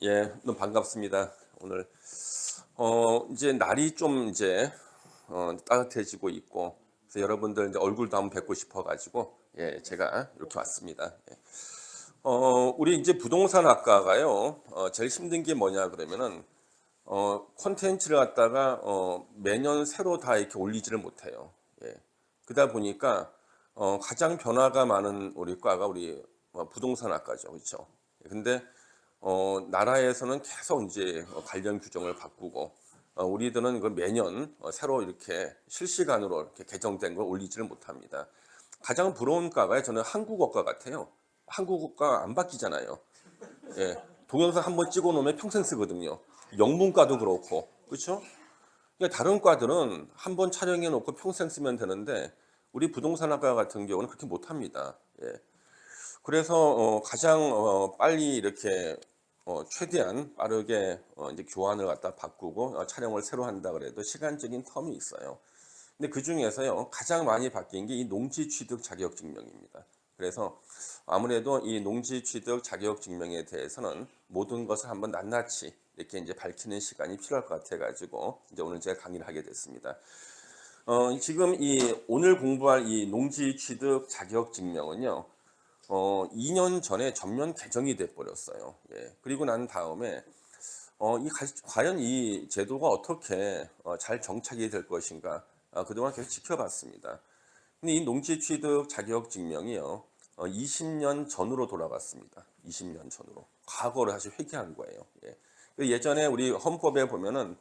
예, 너무 반갑습니다. 오늘 이제 날이 좀 이제 따뜻해지고 있고, 그래서 여러분들 이제 얼굴도 한번 뵙고 싶어가지고 예, 제가 이렇게 왔습니다. 예. 우리 이제 부동산 학과가요, 제일 힘든 게 뭐냐 그러면은 콘텐츠를 갖다가 매년 새로 다 이렇게 올리지를 못해요. 예. 그러다 보니까 가장 변화가 많은 우리 과가 우리 부동산 학과죠, 그렇죠? 근데 나라에서는 계속 이제 관련 규정을 바꾸고 우리들은 그 매년 새로 이렇게 실시간으로 이렇게 개정된 걸 올리지를 못합니다. 가장 부러운 과가 저는 한국어과 같아요. 한국어과 안 바뀌잖아요. 예, 동영상 한번 찍어 놓으면 평생 쓰거든요. 영문과도 그렇고, 그렇죠? 그러니까 다른 과들은 한번 촬영해 놓고 평생 쓰면 되는데 우리 부동산학과 같은 경우는 그렇게 못합니다. 예. 그래서 가장 빨리 이렇게 최대한 빠르게 이제 교환을 갖다 바꾸고 촬영을 새로 한다 그래도 시간적인 텀이 있어요. 근데 그 중에서요 가장 많이 바뀐 게 이 농지 취득 자격 증명입니다. 그래서 아무래도 이 농지 취득 자격 증명에 대해서는 모든 것을 한번 낱낱이 이렇게 이제 밝히는 시간이 필요할 것 같아 가지고 이제 오늘 제가 강의를 하게 됐습니다. 지금 이 오늘 공부할 이 농지 취득 자격 증명은요. 2년 전에 전면 개정이 돼 버렸어요. 예. 그리고 난 다음에 과연 이 제도가 어떻게 잘 정착이 될 것인가 그동안 계속 지켜봤습니다. 근데 이 농지 취득 자격 증명이요 20년 전으로 돌아갔습니다. 20년 전으로 과거를 다시 회귀한 거예요. 예. 그 예전에 우리 헌법에 보면은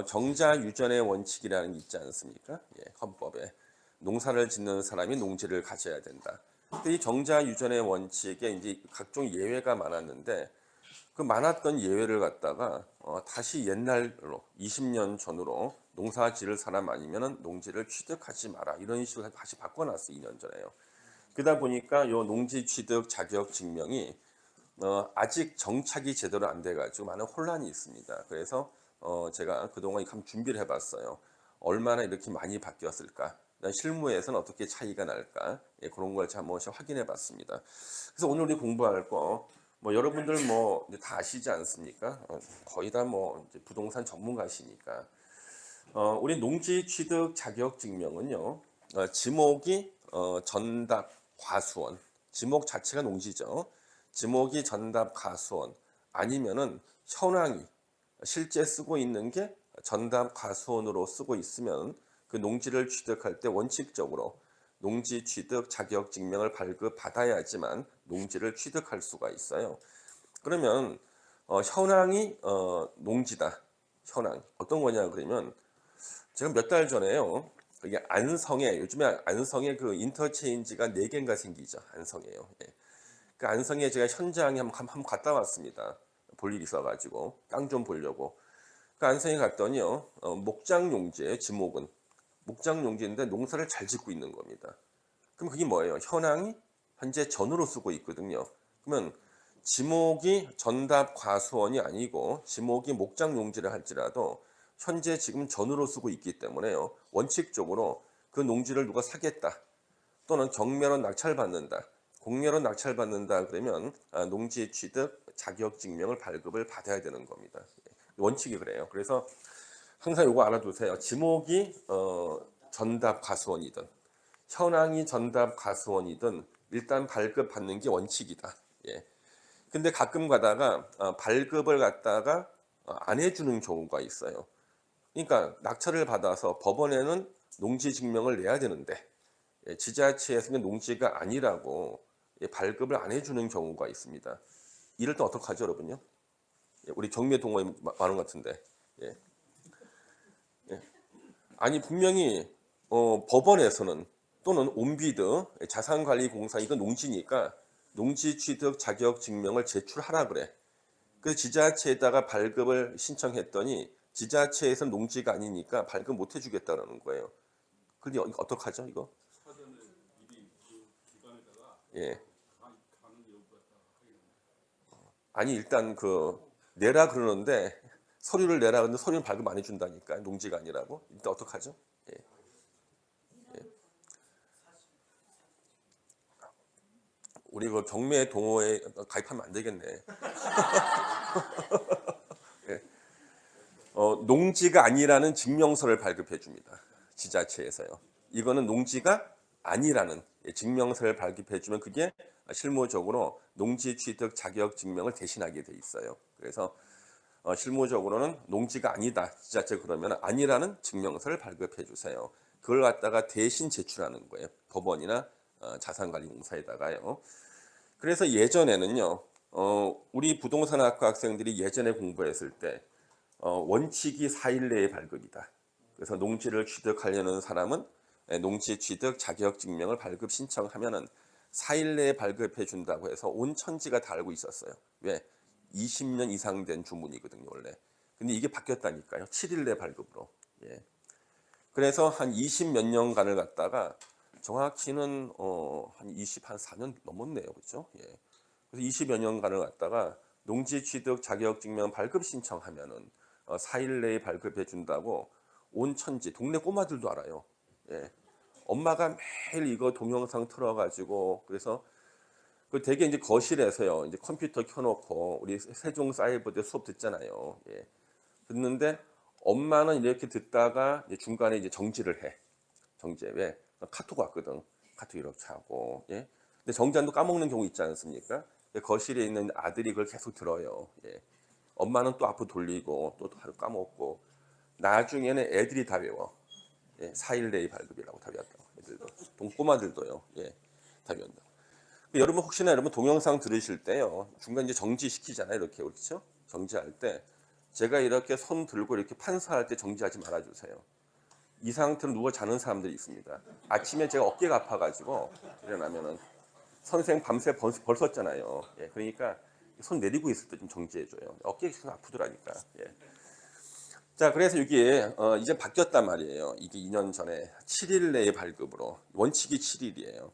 정자 유전의 원칙이라는 게 있지 않습니까? 예, 헌법에 농사를 짓는 사람이 농지를 가져야 된다. 근데 이 정자 유전의 원칙에 이제 각종 예외가 많았는데 그 많았던 예외를 갖다가 다시 옛날로 20년 전으로 농사 지을 사람 아니면은 농지를 취득하지 마라 이런 식으로 다시 바꿔놨어 2년 전에요. 그러다 보니까 요 농지 취득 자격 증명이 아직 정착이 제대로 안 돼가지고 많은 혼란이 있습니다. 그래서 제가 그동안 한번 준비를 해봤어요. 얼마나 이렇게 많이 바뀌었을까? 실무에서는 어떻게 차이가 날까? 예, 그런 걸 제가 한번 확인해 봤습니다. 그래서 오늘 우리 공부할 거, 뭐 여러분들 뭐 다 아시지 않습니까? 거의 다 뭐 부동산 전문가시니까. 우리 농지 취득 자격 증명은요, 지목이 전답 과수원, 지목 자체가 농지죠. 지목이 전답 과수원 아니면은 현황이 실제 쓰고 있는 게 전담 과수원으로 쓰고 있으면 그 농지를 취득할 때 원칙적으로 농지 취득 자격 증명을 발급받아야지만 농지를 취득할 수가 있어요. 그러면 현황이 농지다. 현황 어떤 거냐 그러면 제가 몇 달 전에요. 이게 안성에 요즘에 안성에 그 인터체인지가 4개인가 생기죠. 안성에요. 예. 그 안성에 제가 현장에 한번 갔다 왔습니다. 볼 일이 있어가지고 땅 좀 보려고. 그 안성에 갔더니요. 목장 용지의 지목은 목장 용지인데 농사를 잘 짓고 있는 겁니다. 그럼 그게 뭐예요? 현황이 현재 전으로 쓰고 있거든요. 그러면 지목이 전답 과수원이 아니고 지목이 목장 용지를 할지라도 현재 지금 전으로 쓰고 있기 때문에요. 원칙적으로 그 농지를 누가 사겠다 또는 경매로 낙찰받는다. 공매로 낙찰받는다 그러면 농지 취득 자격 증명을 발급을 받아야 되는 겁니다. 원칙이 그래요. 그래서 항상 이거 알아두세요. 지목이 전답 과수원이든 현황이 전답 과수원이든 일단 발급받는 게 원칙이다. 예. 근데 가끔 가다가 발급을 갖다가 안 해주는 경우가 있어요. 그러니까 낙찰을 받아서 법원에는 농지 증명을 내야 되는데 지자체에서는 농지가 아니라고 발급을 안 해주는 경우가 있습니다. 이럴 때 어떡하죠, 여러분요? 우리 경매 동호회 많은 것 같은데. 예. 예. 아니 분명히 법원에서는 또는 온비드 자산관리공사 이건 농지니까 농지 취득 자격 증명을 제출하라 그래. 그 지자체에다가 발급을 신청했더니 지자체에서 농지가 아니니까 발급 못 해주겠다는 거예요. 근데 어떡하죠 이거? 예. 아니 일단 그 내라 그러는데 서류를 내라 근데 서류는 발급 안 해준다니까 농지가 아니라고. 일단 어떡하죠? 예. 우리 그 경매 동호회 가입하면 안 되겠네. 예. 농지가 아니라는 증명서를 발급해 줍니다. 지자체에서요. 이거는 농지가 아니라는 증명서를 발급해 주면 그게 실무적으로 농지 취득 자격 증명을 대신하게 돼 있어요. 그래서 실무적으로는 농지가 아니다. 지자체 그러면 아니라는 증명서를 발급해 주세요. 그걸 갖다가 대신 제출하는 거예요. 법원이나 자산관리공사에다가요. 그래서 예전에는요. 우리 부동산학과 학생들이 예전에 공부했을 때 원칙이 4일 내에 발급이다. 그래서 농지를 취득하려는 사람은 농지 취득 자격 증명을 발급 신청하면은 4일 내에 발급해 준다고 해서 온 천지가 다 알고 있었어요. 왜? 20년 이상 된 주문이거든요, 원래. 근데 이게 바뀌었다니까요. 7일 내 발급으로. 예. 그래서 한 20 몇 년간을 갖다가 정확히는 한 4년 넘었네요. 그렇죠? 예. 그래서 20여 년간을 갖다가 농지 취득 자격 증명 발급 신청하면은 4일 내에 발급해 준다고 온 천지 동네 꼬마들도 알아요. 예. 엄마가 매일 이거 동영상 틀어가지고 그래서 그 되게 이제 거실에서요. 이제 컴퓨터 켜놓고 우리 세종사이버대 수업 듣잖아요. 예. 듣는데 엄마는 이렇게 듣다가 이제 중간에 이제 정지를 해. 정지. 왜? 카톡 왔거든. 카톡 이렇게 하고. 예. 근데 정지한도 까먹는 경우 있지 않습니까? 거실에 있는 아들이 그걸 계속 들어요. 예. 엄마는 또 앞으로 돌리고 또 하루 까먹고 나중에는 애들이 다 외워. 예. 4일 내에 발급이라고 다 외웠다고. 애들도. 꼬마들도요. 예. 다 외운다. 여러분 혹시나 여러분 동영상 들으실 때요. 중간 이제 정지시키잖아요. 이렇게 그렇죠? 정지할 때 제가 이렇게 손 들고 이렇게 판사할 때 정지하지 말아주세요. 이 상태로 누워 자는 사람들이 있습니다. 아침에 제가 어깨가 아파가지고 일어나면은 선생 밤새 벌었잖아요. 예, 그러니까 손 내리고 있을 때 좀 정지해줘요. 어깨가 계속 아프더라니까. 예. 자, 그래서 이게 이제 바뀌었단 말이에요. 이게 2년 전에 7일 내에 발급으로 원칙이 7일이에요.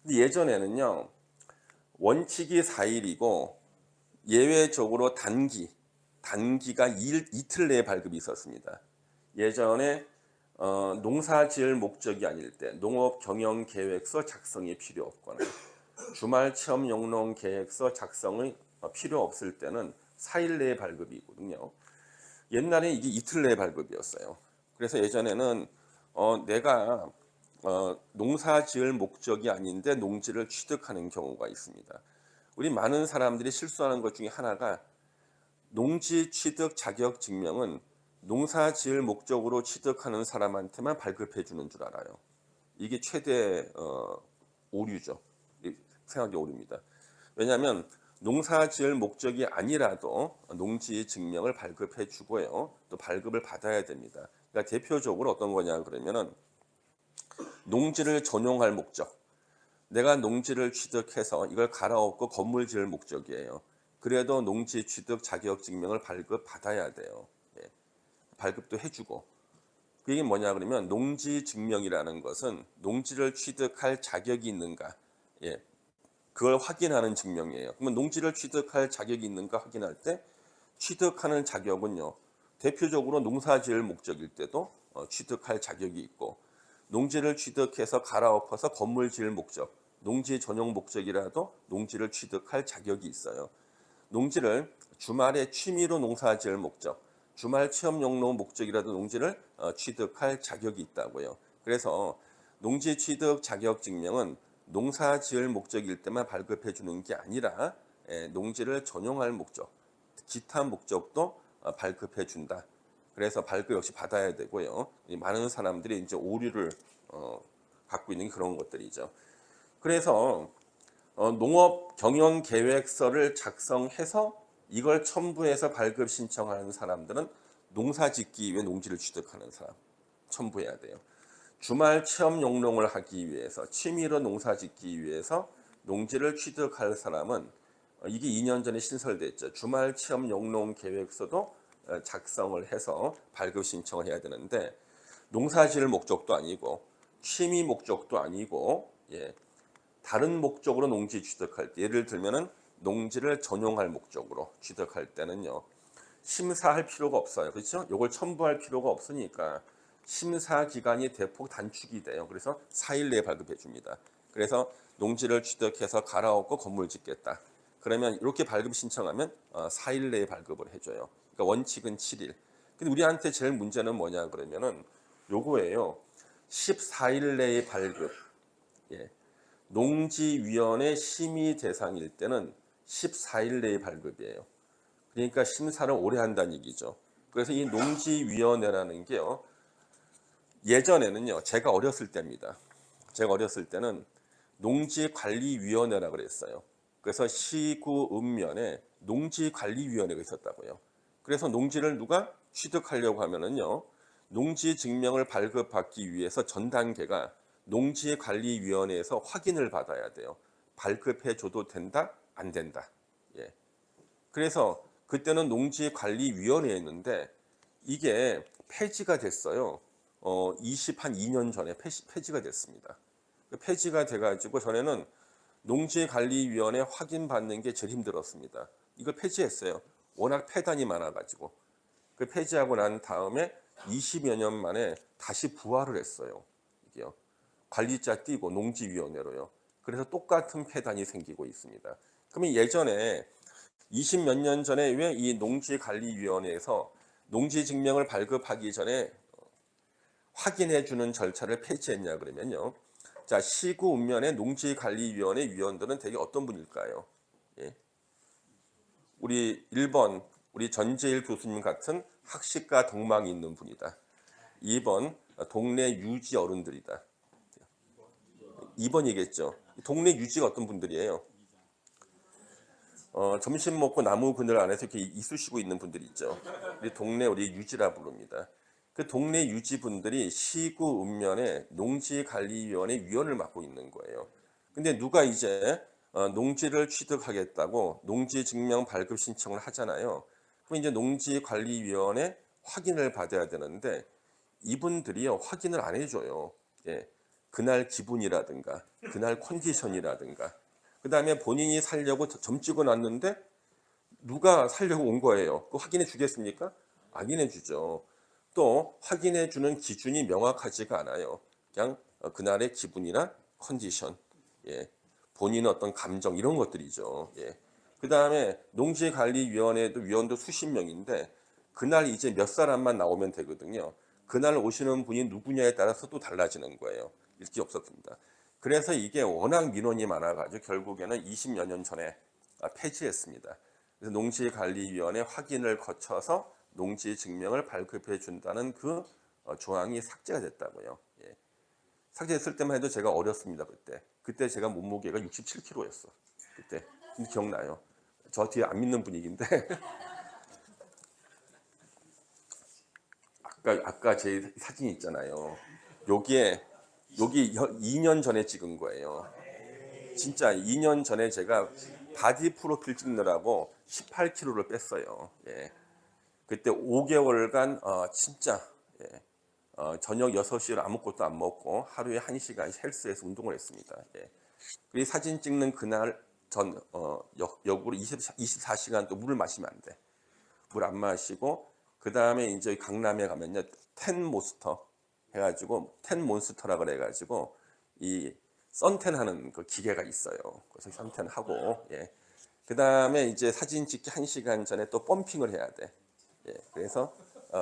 근데 예전에는요 원칙이 4일이고 예외적으로 단기가 이틀 내에 발급이 있었습니다. 예전에 농사지을 목적이 아닐 때 농업 경영 계획서 작성이 필요 없거나 주말 체험 영농 계획서 작성이 필요 없을 때는 4일 내에 발급이거든요. 옛날에 이게 이틀 내에 발급이었어요. 그래서 예전에는 내가 농사 지을 목적이 아닌데 농지를 취득하는 경우가 있습니다. 우리 많은 사람들이 실수하는 것 중에 하나가 농지 취득 자격 증명은 농사 지을 목적으로 취득하는 사람한테만 발급해 주는 줄 알아요. 이게 최대 오류죠. 생각이 오류입니다. 왜냐하면 농사 지을 목적이 아니라도 농지 증명을 발급해 주고요. 또 발급을 받아야 됩니다. 그러니까 대표적으로 어떤 거냐 그러면은 농지를 전용할 목적. 내가 농지를 취득해서 이걸 갈아엎고 건물 지을 목적이에요. 그래도 농지 취득 자격 증명을 발급 받아야 돼요. 예. 발급도 해주고. 그게 뭐냐 그러면 농지 증명이라는 것은 농지를 취득할 자격이 있는가. 예. 그걸 확인하는 증명이에요. 그러면 농지를 취득할 자격이 있는가 확인할 때 취득하는 자격은요. 대표적으로 농사 지을 목적일 때도 취득할 자격이 있고 농지를 취득해서 갈아엎어서 건물 지을 목적, 농지 전용 목적이라도 농지를 취득할 자격이 있어요. 농지를 주말에 취미로 농사 지을 목적, 주말 체험 용로 목적이라도 농지를 취득할 자격이 있다고요. 그래서 농지 취득 자격 증명은 농사 지을 목적일 때만 발급해 주는 게 아니라 농지를 전용할 목적, 기타 목적도 발급해 준다. 그래서 발급 역시 받아야 되고요. 많은 사람들이 이제 오류를 갖고 있는 그런 것들이죠. 그래서 농업 경영 계획서를 작성해서 이걸 첨부해서 발급 신청하는 사람들은 농사 짓기 위해 농지를 취득하는 사람 첨부해야 돼요. 주말 체험 용농을 하기 위해서 취미로 농사 짓기 위해서 농지를 취득할 사람은 이게 2년 전에 신설됐죠. 주말 체험 용농 계획서도 작성을 해서 발급 신청을 해야 되는데 농사 지을 목적도 아니고 취미 목적도 아니고 다른 목적으로 농지 취득할 때 예를 들면은 농지를 전용할 목적으로 취득할 때는요. 심사할 필요가 없어요. 그렇죠? 이걸 첨부할 필요가 없으니까 심사 기간이 대폭 단축이 돼요. 그래서 4일 내에 발급해 줍니다. 그래서 농지를 취득해서 갈아엎고 건물 짓겠다. 그러면 이렇게 발급 신청하면 4일 내에 발급을 해줘요. 그러니까 원칙은 7일. 근데 우리한테 제일 문제는 뭐냐 그러면은 요거예요. 14일 내에 발급. 예. 농지위원회 심의 대상일 때는 14일 내에 발급이에요. 그러니까 심사를 오래 한다는 얘기죠. 그래서 이 농지위원회라는 게요. 예전에는요. 제가 어렸을 때입니다. 제가 어렸을 때는 농지관리위원회라고 그랬어요. 그래서 시구 읍면에 농지관리위원회가 있었다고요. 그래서 농지를 누가 취득하려고 하면은요. 농지 증명을 발급받기 위해서 전 단계가 농지관리위원회에서 확인을 받아야 돼요. 발급해 줘도 된다? 안 된다. 예. 그래서 그때는 농지관리위원회였는데 이게 폐지가 됐어요. 2년 전에 폐지가 됐습니다. 폐지가 돼가지고 전에는 농지관리위원회 확인받는 게 제일 힘들었습니다. 이걸 폐지했어요. 워낙 폐단이 많아가지고. 그 폐지하고 난 다음에 20여 년 만에 다시 부활을 했어요. 이게요. 관리자 띄고 농지위원회로요. 그래서 똑같은 폐단이 생기고 있습니다. 그러면 예전에 20몇 년 전에 왜 이 농지관리위원회에서 농지 증명을 발급하기 전에 확인해 주는 절차를 폐지했냐 그러면요. 자, 시구 읍면의 농지관리위원회 위원들은 대개 어떤 분일까요? 예. 우리 1번 우리 전재일 교수님 같은 학식과 덕망이 있는 분이다. 2번 동네 유지 어른들이다. 2번이겠죠. 동네 유지가 어떤 분들이에요? 점심 먹고 나무 그늘 안에서 이렇게 이쑤시고 있는 분들이 있죠. 우리 동네 우리 유지라 부릅니다. 그 동네 유지분들이 시구 읍면에 농지관리위원회 위원을 맡고 있는 거예요. 근데 누가 이제 농지를 취득하겠다고 농지증명 발급 신청을 하잖아요. 그럼 이제 농지관리위원회 확인을 받아야 되는데 이분들이요 확인을 안 해줘요. 예. 그날 기분이라든가 그날 컨디션이라든가 그 다음에 본인이 살려고 점 찍어놨는데 누가 살려고 온 거예요. 그거 확인해 주겠습니까? 확인해 주죠. 또 확인해 주는 기준이 명확하지가 않아요. 그냥 그날의 기분이나 컨디션, 예. 본인의 어떤 감정 이런 것들이죠. 예. 그 다음에 농지관리위원회도 위원도 수십 명인데 그날 이제 몇 사람만 나오면 되거든요. 그날 오시는 분이 누구냐에 따라서 또 달라지는 거예요. 이렇게 없었습니다. 그래서 이게 워낙 민원이 많아가지고 결국에는 20여 년 전에 폐지했습니다. 그래서 농지관리위원회 확인을 거쳐서 농지 증명을 발급해 준다는 그 조항이 삭제가 됐다고요. 예. 삭제했을 때만 해도 제가 어렸습니다. 그때 제가 몸무게가 67kg였어. 그때 기억나요. 저 뒤에 안 믿는 분위기인데 아까 제 사진 있잖아요. 여기 2년 전에 찍은 거예요. 진짜 2년 전에 제가 바디 프로필 찍느라고 18kg를 뺐어요. 예. 그때 5개월간 진짜 예. 저녁 6시에 아무것도 안 먹고 하루에 1시간 헬스에서 운동을 했습니다. 예. 그 사진 찍는 그날 역으로 24시간 또 물을 마시면 안 돼. 물 안 마시고 그 다음에 이제 강남에 가면요 10몬스터 해가지고 10몬스터라 그래가지고 이 선텐하는 그 기계가 있어요. 그래서 선텐하고 예. 그 다음에 이제 사진 찍기 1시간 전에 또 펌핑을 해야 돼. 예. 그래서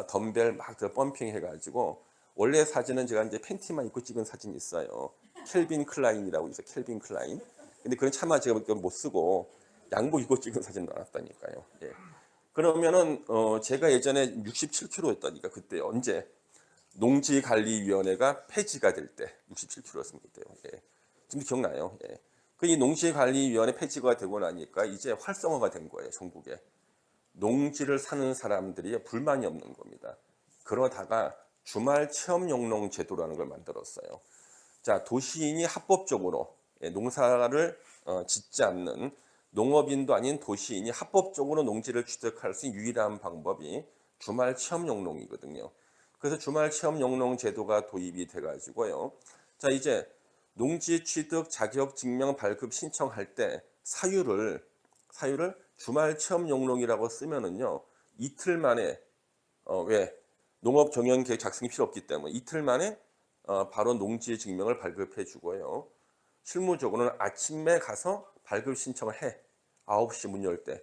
덤벨 막 펌핑 해가지고 원래 사진은 제가 이제 팬티만 입고 찍은 사진이 있어요. 켈빈 클라인이라고 있어요. 켈빈 클라인. 근데 그건 차마 제가 못 쓰고 양복 입고 찍은 사진 나왔다니까요. 예. 그러면은 제가 예전에 67kg였다니까 그때 언제 농지관리위원회가 폐지가 될 때 67kg였습니다. 그때요. 예. 지금 기억나요? 예. 그 이 농지관리위원회 폐지가 되고 나니까 이제 활성화가 된 거예요. 전국에 농지를 사는 사람들이 불만이 없는 겁니다. 그러다가 주말 체험 영농 제도라는 걸 만들었어요. 자, 도시인이 합법적으로 농사를 짓지 않는 농업인도 아닌 도시인이 합법적으로 농지를 취득할 수 있는 유일한 방법이 주말 체험 영농이거든요. 그래서 주말 체험 영농 제도가 도입이 돼가지고요. 자, 이제 농지 취득 자격 증명 발급 신청할 때 사유를 주말 체험 영농이라고 쓰면은요 이틀 만에 왜 농업 경영 계획 작성이 필요 없기 때문에 이틀 만에 바로 농지 증명을 발급해 주고요. 실무적으로는 아침에 가서 발급 신청을 해. 9시 문 열 때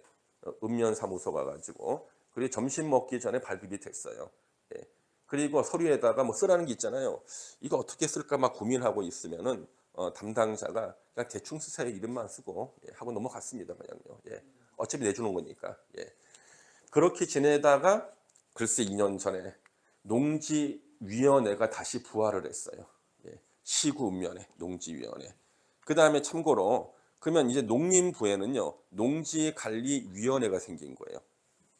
읍면사무소 가가지고 그리고 점심 먹기 전에 발급이 됐어요. 예. 그리고 서류에다가 뭐 쓰라는 게 있잖아요. 이거 어떻게 쓸까 막 고민하고 있으면은 담당자가 그냥 대충 쓰세요 이름만 쓰고 하고 넘어갔습니다. 그냥요. 예. 어차피 내주는 거니까. 예. 그렇게 지내다가 글쎄 2년 전에 농지위원회가 다시 부활을 했어요. 예. 시구 읍면에 농지위원회. 그 다음에 참고로 그러면 이제 농림부에는요 농지관리위원회가 생긴 거예요.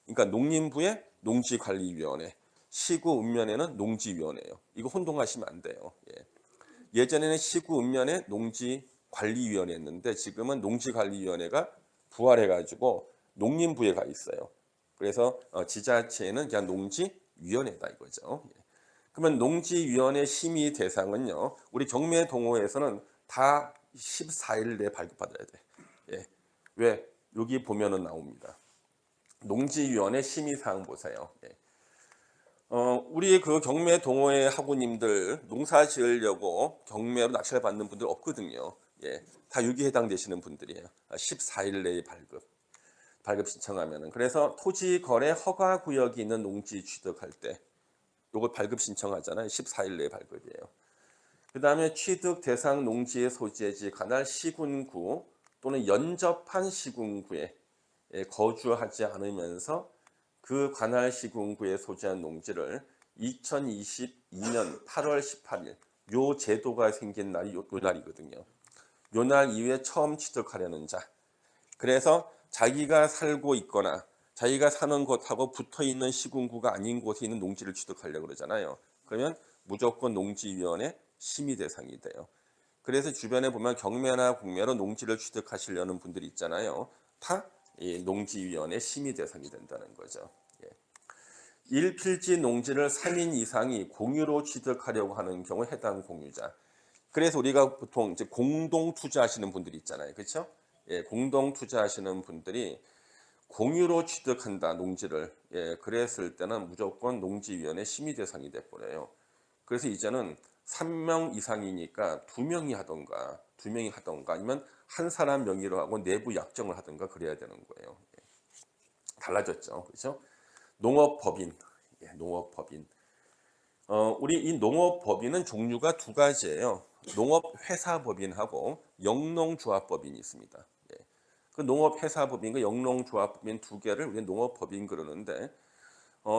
그러니까 농림부에 농지관리위원회, 시구 읍면에는 농지위원회예요. 이거 혼동하시면 안 돼요. 예. 예전에는 시구 읍면에 농지관리위원회였는데 지금은 농지관리위원회가 부활해가지고 농림부에 가 있어요. 그래서 지자체는 그냥 농지위원회다 이거죠. 예. 그러면 농지위원회 심의 대상은요. 우리 경매동호회에서는 다 14일 내에 발급받아야 돼. 예. 왜? 여기 보면은 나옵니다. 농지위원회 심의사항 보세요. 예. 우리 그 경매 동호회 학우님들 농사 지으려고 경매로 낙찰 받는 분들 없거든요. 예. 다 여기 해당되시는 분들이에요. 14일 내에 발급 신청하면은. 그래서 토지 거래 허가 구역이 있는 농지 취득할 때 요거 발급 신청하잖아요. 14일 내에 발급이에요. 그다음에 취득 대상 농지의 소재지 관할 시군구 또는 연접한 시군구에 거주하지 않으면서 그 관할 시군구에 소재한 농지를 2022년 8월 18일 요 제도가 생긴 날이 요 날이거든요. 요 날 이후에 처음 취득하려는 자. 그래서 자기가 살고 있거나 자기가 사는 곳하고 붙어 있는 시군구가 아닌 곳에 있는 농지를 취득하려고 그러잖아요. 그러면 무조건 농지위원회 심의 대상이 돼요. 그래서 주변에 보면 경매나 공매로 농지를 취득하시려는 분들이 있잖아요. 다 이 농지위원회 심의 대상이 된다는 거죠. 예. 1필지 농지를 3인 이상이 공유로 취득하려고 하는 경우 해당 공유자. 그래서 우리가 보통 이제 공동 투자하시는 분들이 있잖아요. 그렇죠? 예, 공동 투자하시는 분들이 공유로 취득한다 농지를. 예, 그랬을 때는 무조건 농지위원회 심의 대상이 돼 버려요. 그래서 이제는 3명 이상이니까 2명이 하던가 아니면 한 사람 명의로 하고 내부 약정을 하던가 그래야 되는 거예요. 예. 달라졌죠. 그렇죠? 농업법인. 예, 농업법인. 우리 이 농업법인은 종류가 두 가지예요. 농업회사법인하고 영농조합법인이 있습니다. 예. 그 농업회사법인과 영농조합법인 두 개를 우리 농업법인 그러는데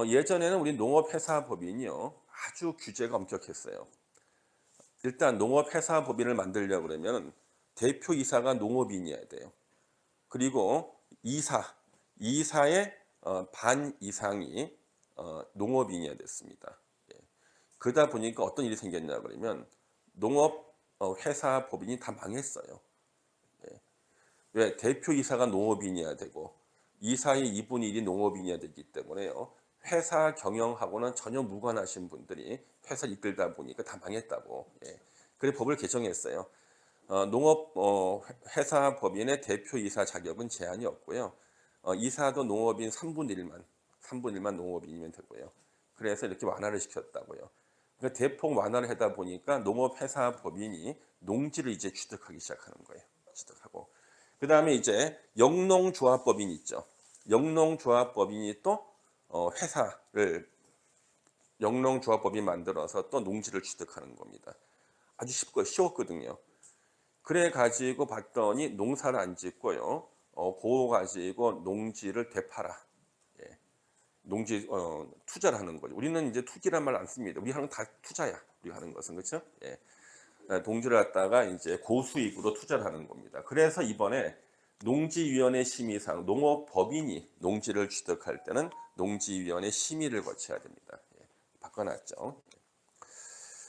예전에는 우리 농업회사법인이요 아주 규제가 엄격했어요. 일단 농업회사법인을 만들려고 그러면 대표이사가 농업인이어야 돼요. 그리고 이사의 반 이상이 농업인이어야 됐습니다. 예. 그러다 보니까 어떤 일이 생겼냐 그러면 농업 회사 법인이 다 망했어요. 예. 왜? 대표이사가 농업인이어야 되고 이사의 2분의 1이 농업인이어야 되기 때문에요. 회사 경영하고는 전혀 무관하신 분들이 회사 이끌다 보니까 다 망했다고. 예. 그래서 법을 개정했어요. 농업 회사 법인의 대표이사 자격은 제한이 없고요. 이사도 농업인 3분의 1만 농업인이면 되고요. 그래서 이렇게 완화를 시켰다고요. 그러니까 대폭 완화를 하다 보니까 농업회사 법인이 농지를 이제 취득하기 시작하는 거예요. 취득하고. 그 다음에 이제 영농조합법인이 있죠. 영농조합법인이 또 회사를 영농조합법인 만들어서 또 농지를 취득하는 겁니다. 아주 쉬웠거든요. 그래 가지고 봤더니 농사를 안 짓고요. 그거 가지고 농지를 되팔아. 예. 농지 투자를 하는 거죠. 우리는 이제 투기란 말 안 씁니다. 우리 하는 건 다 투자야. 우리가 하는 것은 그렇죠? 예. 농지를 갖다가 이제 고수익으로 투자를 하는 겁니다. 그래서 이번에 농지위원회 심의상 농업법인이 농지를 취득할 때는 농지위원회 심의를 거쳐야 됩니다. 예. 바꿔놨죠.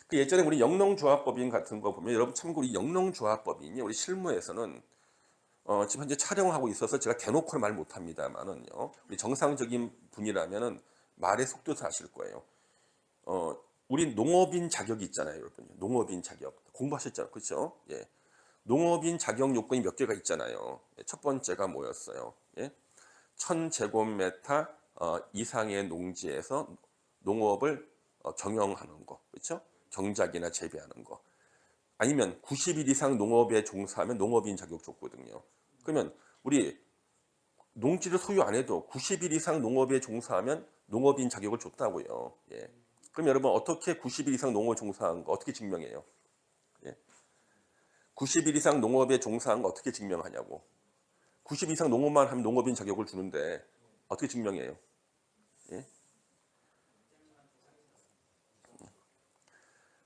그 예전에 우리 영농조합법인 같은 거 보면 여러분 참고로 이 영농조합법인이 우리 실무에서는 지금 현재 촬영하고 있어서 제가 대놓고는 말 못합니다만은요. 우리 정상적인 분이라면은 말의 속도에서 아실 거예요. 우리 농업인 자격이 있잖아요, 여러분. 농업인 자격 공부하셨잖아요, 그렇죠? 예. 농업인 자격 요건이 몇 개가 있잖아요. 예, 첫 번째가 뭐였어요? 예? 1000제곱미터 이상의 농지에서 농업을 경영하는 거, 그렇죠? 경작이나 재배하는 거. 아니면 90일 이상 농업에 종사하면 농업인 자격 줬거든요. 그러면 우리 농지를 소유 안 해도 90일 이상 농업에 종사하면 농업인 자격을 줬다고요. 예. 그럼 여러분 어떻게 90일 이상 농업에 종사한 거 어떻게 증명해요? 예. 90일 이상 농업에 종사한 거 어떻게 증명하냐고. 90일 이상 농업만 하면 농업인 자격을 주는데 어떻게 증명해요? 예.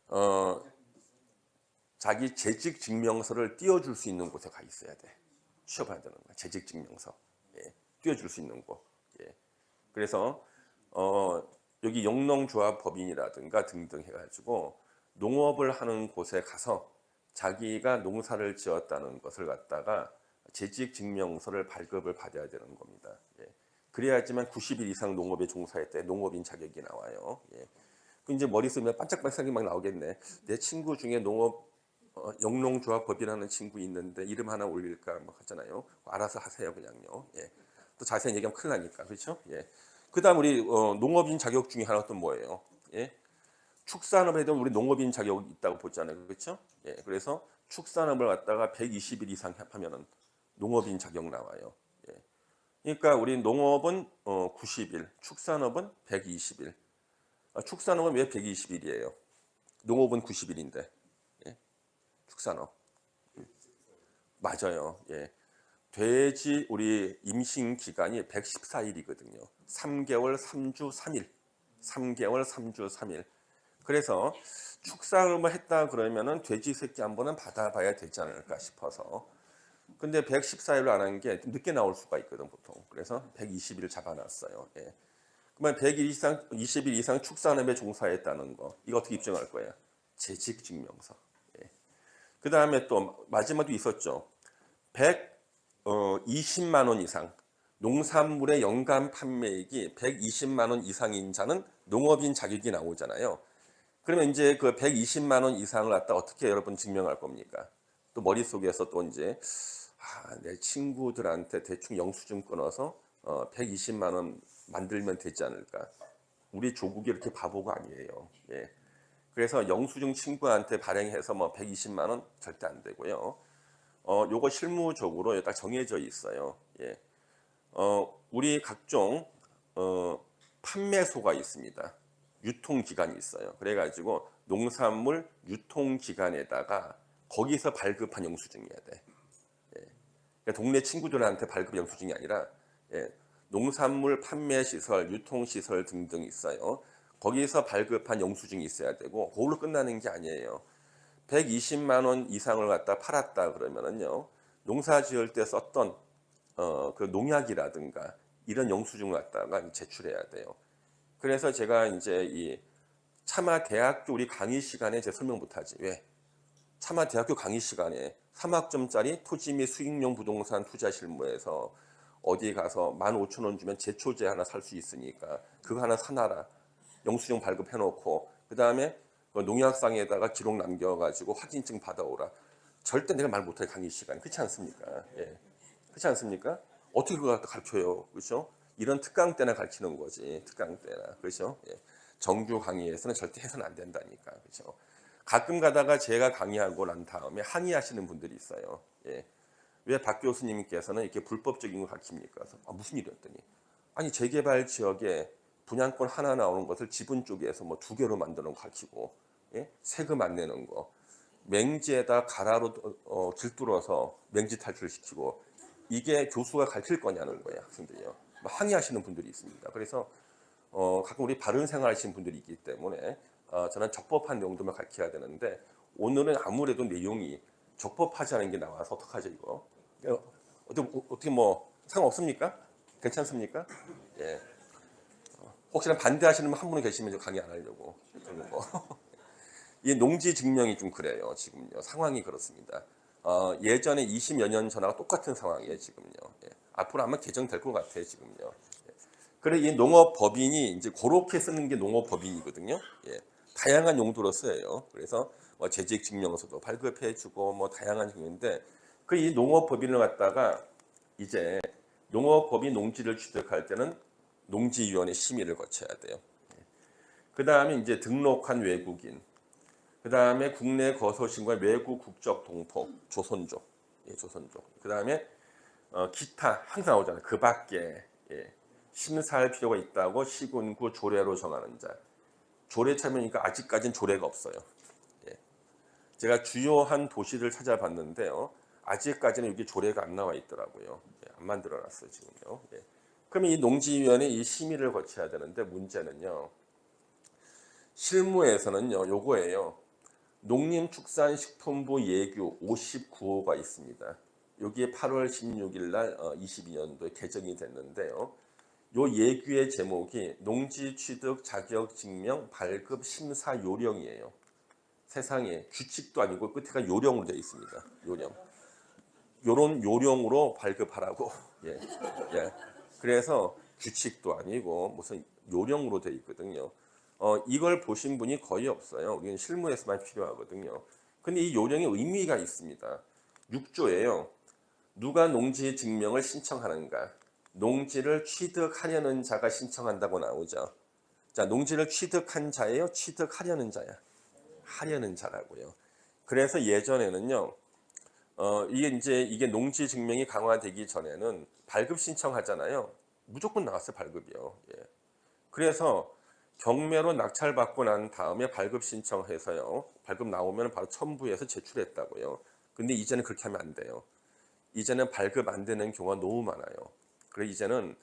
어, 자기 재직 증명서를 띄워줄 수 있는 곳에 가 있어야 돼. 취업해야 되는 거야. 재직 증명서. 예. 띄워줄 수 있는 곳. 예. 그래서 여기 영농조합법인이라든가 등등 해가지고 농업을 하는 곳에 가서 자기가 농사를 지었다는 것을 갖다가 재직 증명서를 발급을 받아야 되는 겁니다. 예. 그래야지만 90일 이상 농업에 종사했을 때 농업인 자격이 나와요. 예. 그 이제 머릿속에 반짝반짝이 막 나오겠네. 내 친구 중에 영농조합법이라는 친구 있는데 이름 하나 올릴까 뭐 하잖아요. 알아서 하세요 그냥요. 예. 또 자세히 얘기하면 큰일 나니까 그렇죠? 예. 그다음 우리 농업인 자격 중에 하나 또 뭐예요? 예. 축산업에도 우리 농업인 자격이 있다고 보잖아요. 그렇죠? 예. 그래서 축산업을 갖다가 120일 이상 하면은 농업인 자격 나와요. 예. 그러니까 우리 농업은 90일, 축산업은 120일. 축산업은 왜 120일이에요? 농업은 90일인데. 예. 축산업. 맞아요. 예. 돼지 우리 임신 기간이 114일이거든요. 3개월 3주 3일. 3개월 3주 3일. 그래서 축산업을 했다 그러면은 돼지 새끼 한 번은 받아봐야 되지 않을까 싶어서. 근데 114일로 안 한 게 늦게 나올 수가 있거든 보통. 그래서 120일 잡아놨어요. 예. 그러면 120일 이상 축산업에 종사했다는 거. 이거 어떻게 입증할 거예요? 재직 증명서. 예. 그 다음에 또 마지막도 있었죠. 120만 원 이상. 농산물의 연간 판매액이 120만 원 이상인 자는 농업인 자격이 나오잖아요. 그러면 이제 그 120만 원 이상을 갖다 어떻게 여러분 증명할 겁니까? 또 머릿속에서 또 이제 내 친구들한테 대충 영수증 끊어서 120만 원 만들면 되지 않을까? 우리 조국이 이렇게 바보가 아니에요. 예. 그래서 영수증 친구한테 발행해서 뭐 120만 원 절대 안 되고요. 요거 실무적으로 딱 정해져 있어요. 예. 우리 각종 판매소가 있습니다. 유통기간이 있어요. 그래가지고 농산물 유통기간에다가 거기서 발급한 영수증이어야 돼. 예. 그러니까 동네 친구들한테 발급 영수증이 아니라 예. 농산물 판매시설, 유통시설 등등 있어요. 거기서 발급한 영수증이 있어야 되고 그걸로 끝나는 게 아니에요. 120만 원 이상을 갖다 팔았다 그러면은요. 농사 지을 때 썼던 그 농약이라든가 이런 영수증을 갖다가 제출해야 돼요. 그래서 제가 이제 이 차마 대학교 우리 강의 시간에 제가 설명 못하지. 왜? 차마 대학교 강의 시간에 3학점짜리 토지 및 수익용 부동산 투자 실무에서 어디 가서 15,000원 주면 제초제 하나 살 수 있으니까 그거 하나 사놔라. 영수증 발급해놓고 그 다음에 농약상에다가 기록 남겨가지고 확인증 받아오라. 절대 내가 말 못할 강의 시간. 그렇지 않습니까? 예. 그렇지 않습니까? 어떻게 그걸 가르쳐요? 그렇죠? 이런 특강 때나 가르치는 거지. 특강 때나. 그렇죠? 예. 정규 강의에서는 절대 해서는 안 된다니까. 그렇죠? 가끔 가다가 제가 강의하고 난 다음에 항의하시는 분들이 있어요. 예. 왜 박 교수님께서는 이렇게 불법적인 걸 가르칩니까? 그래서 무슨 일이었더니 아니 재개발 지역에 분양권 하나 나오는 것을 지분 쪽에서 뭐 2개로 만드는 거 가르치고 예? 세금 안 내는 거 맹지에다 가라로 길뚫어서 맹지 탈출시키고 이게 교수가 가르칠 거냐는 거예요. 학생들이요. 항의하시는 분들이 있습니다. 그래서 가끔 우리 바른 생활 하시는 분들이 있기 때문에 저는 적법한 내용들만 가르쳐야 되는데 오늘은 아무래도 내용이 적법하지 않은 게 나와서 어떡하죠 이거? 어떻게 뭐 상관없습니까? 괜찮습니까? 예. 혹시나 반대하시는 분 한 분 계시면 강의 안 하려고 그런 거. 이 농지 증명이 좀 그래요. 지금요 상황이 그렇습니다. 예전에 20여 년 전하고 똑같은 상황이에요 지금요. 예. 앞으로 아마 개정될 것 같아요 지금요. 예. 그래 이 농업법인이 이제 그렇게 쓰는 게 농업법인이거든요. 예. 다양한 용도로 쓰여요. 그래서 뭐 재직 증명서도 발급해주고 뭐 다양한 증명인데 그 이 농업법인을 갖다가 이제 농업법인 농지를 취득할 때는 농지위원회 심의를 거쳐야 돼요. 그 다음에 이제 등록한 외국인, 그 다음에 국내 거소신과 외국 국적 동포, 조선족, 예, 조선족. 그 다음에 기타 항상 나오잖아요. 그 밖에 심사할 필요가 있다고 시군구 조례로 정하는 자. 조례 참여니까 아직까지는 조례가 없어요. 예. 제가 주요한 도시를 찾아봤는데요. 아직까지는 여기 조례가 안 나와 있더라고요. 안 만들어놨어요 지금요. 그럼 이 농지위원회 이 심의를 거쳐야 되는데 문제는요. 실무에서는요. 요거예요. 농림축산식품부 예규 59호가 있습니다. 여기에 8월 16일 날 22년도에 개정이 됐는데요. 요 예규의 제목이 농지 취득 자격 증명 발급 심사 요령이에요. 세상에 규칙도 아니고 끝에가 요령으로 되어 있습니다. 요령. 요런 요령으로 발급하라고. 예. 예. 그래서 규칙도 아니고 무슨 요령으로 되어 있거든요. 이걸 보신 분이 거의 없어요. 우리는 실무에서만 필요하거든요. 근데 이 요령에 의미가 있습니다. 6조예요. 누가 농지 증명을 신청하는가? 농지를 취득하려는 자가 신청한다고 나오죠. 자, 농지를 취득한 자예요? 취득하려는 자야? 하려는 자라고요. 그래서 예전에는요. 이게 농지 증명이 강화되기 전에는 발급 신청하잖아요. 무조건 나왔어요, 발급이요. 그래서 경매로 낙찰받고 난 다음에 발급 신청해서요. 발급 나오면 바로 첨부해서 제출했다고요. 근데 이제는 그렇게 하면 안 돼요. 이제는 발급 안 되는 경우가 너무 많아요. 그래서 이제는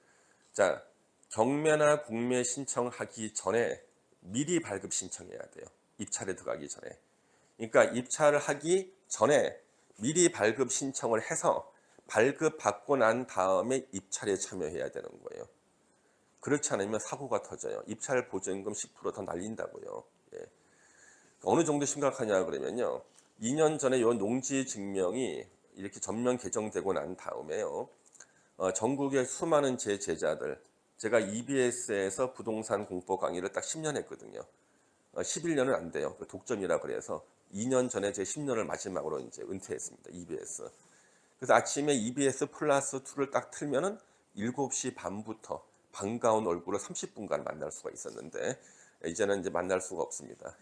자, 경매나 공매 신청하기 전에 미리 발급 신청해야 돼요. 입찰에 들어가기 전에. 그러니까 입찰을 하기 전에 미리 발급 신청을 해서 발급 받고 난 다음에 입찰에 참여해야 되는 거예요. 그렇지 않으면 사고가 터져요. 입찰 보증금 10% 더 날린다고요. 어느 정도 심각하냐 그러면요. 2년 전에 요 농지 증명이 이렇게 전면 개정되고 난 다음에요. 전국의 수많은 제 제자들, 제가 EBS에서 부동산 공포 강의를 딱 10년 했거든요. 11년은 안 돼요. 독점이라 그래서 2년 전에 제 10년을 마지막으로 이제 은퇴했습니다. EBS. 그래서 아침에 EBS 플러스 2를 딱 틀면은 7시 반부터 반가운 얼굴을 30분간 만날 수가 있었는데 이제는 이제 만날 수가 없습니다.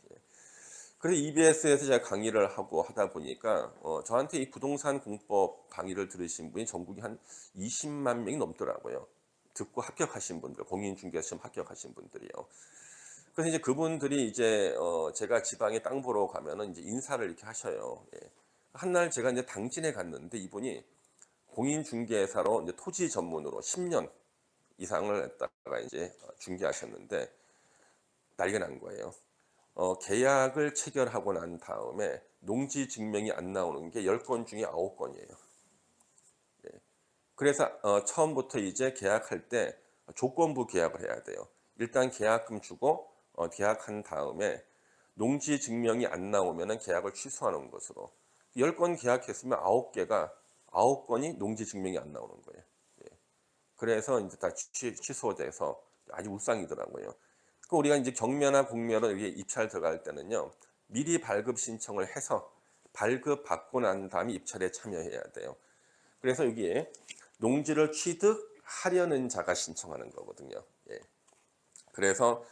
그래서 EBS에서 제가 강의를 하고 하다 보니까 저한테 이 부동산 공법 강의를 들으신 분이 전국에 한 20만 명이 넘더라고요. 듣고 합격하신 분들, 공인중개사 시험 합격하신 분들이요. 그래서 이제 그분들이 이제 제가 지방에 땅 보러 가면은 이제 인사를 이렇게 하셔요. 한날 제가 이제 당진에 갔는데 이분이 공인중개사로 이제 토지 전문으로 10년 이상을 했다가 이제 중개하셨는데 난리가 난 거예요. 계약을 체결하고 난 다음에 농지 증명이 안 나오는 게 10건 중에 9건이에요. 그래서 처음부터 이제 계약할 때 조건부 계약을 해야 돼요. 일단 계약금 주고 계약한 다음에 농지 증명이 안 나오면 계약을 취소하는 것으로 10건 계약했으면 9건이 농지 증명이 안 나오는 거예요. 그래서 이제 다 취소돼서 아주 울상이더라고요. 그 우리가 이제 경매나 공매로 이게 입찰 들어갈 때는요. 미리 발급 신청을 해서 발급 받고 난 다음에 입찰에 참여해야 돼요. 그래서 여기에 농지를 취득하려는 자가 신청하는 거거든요. 그래서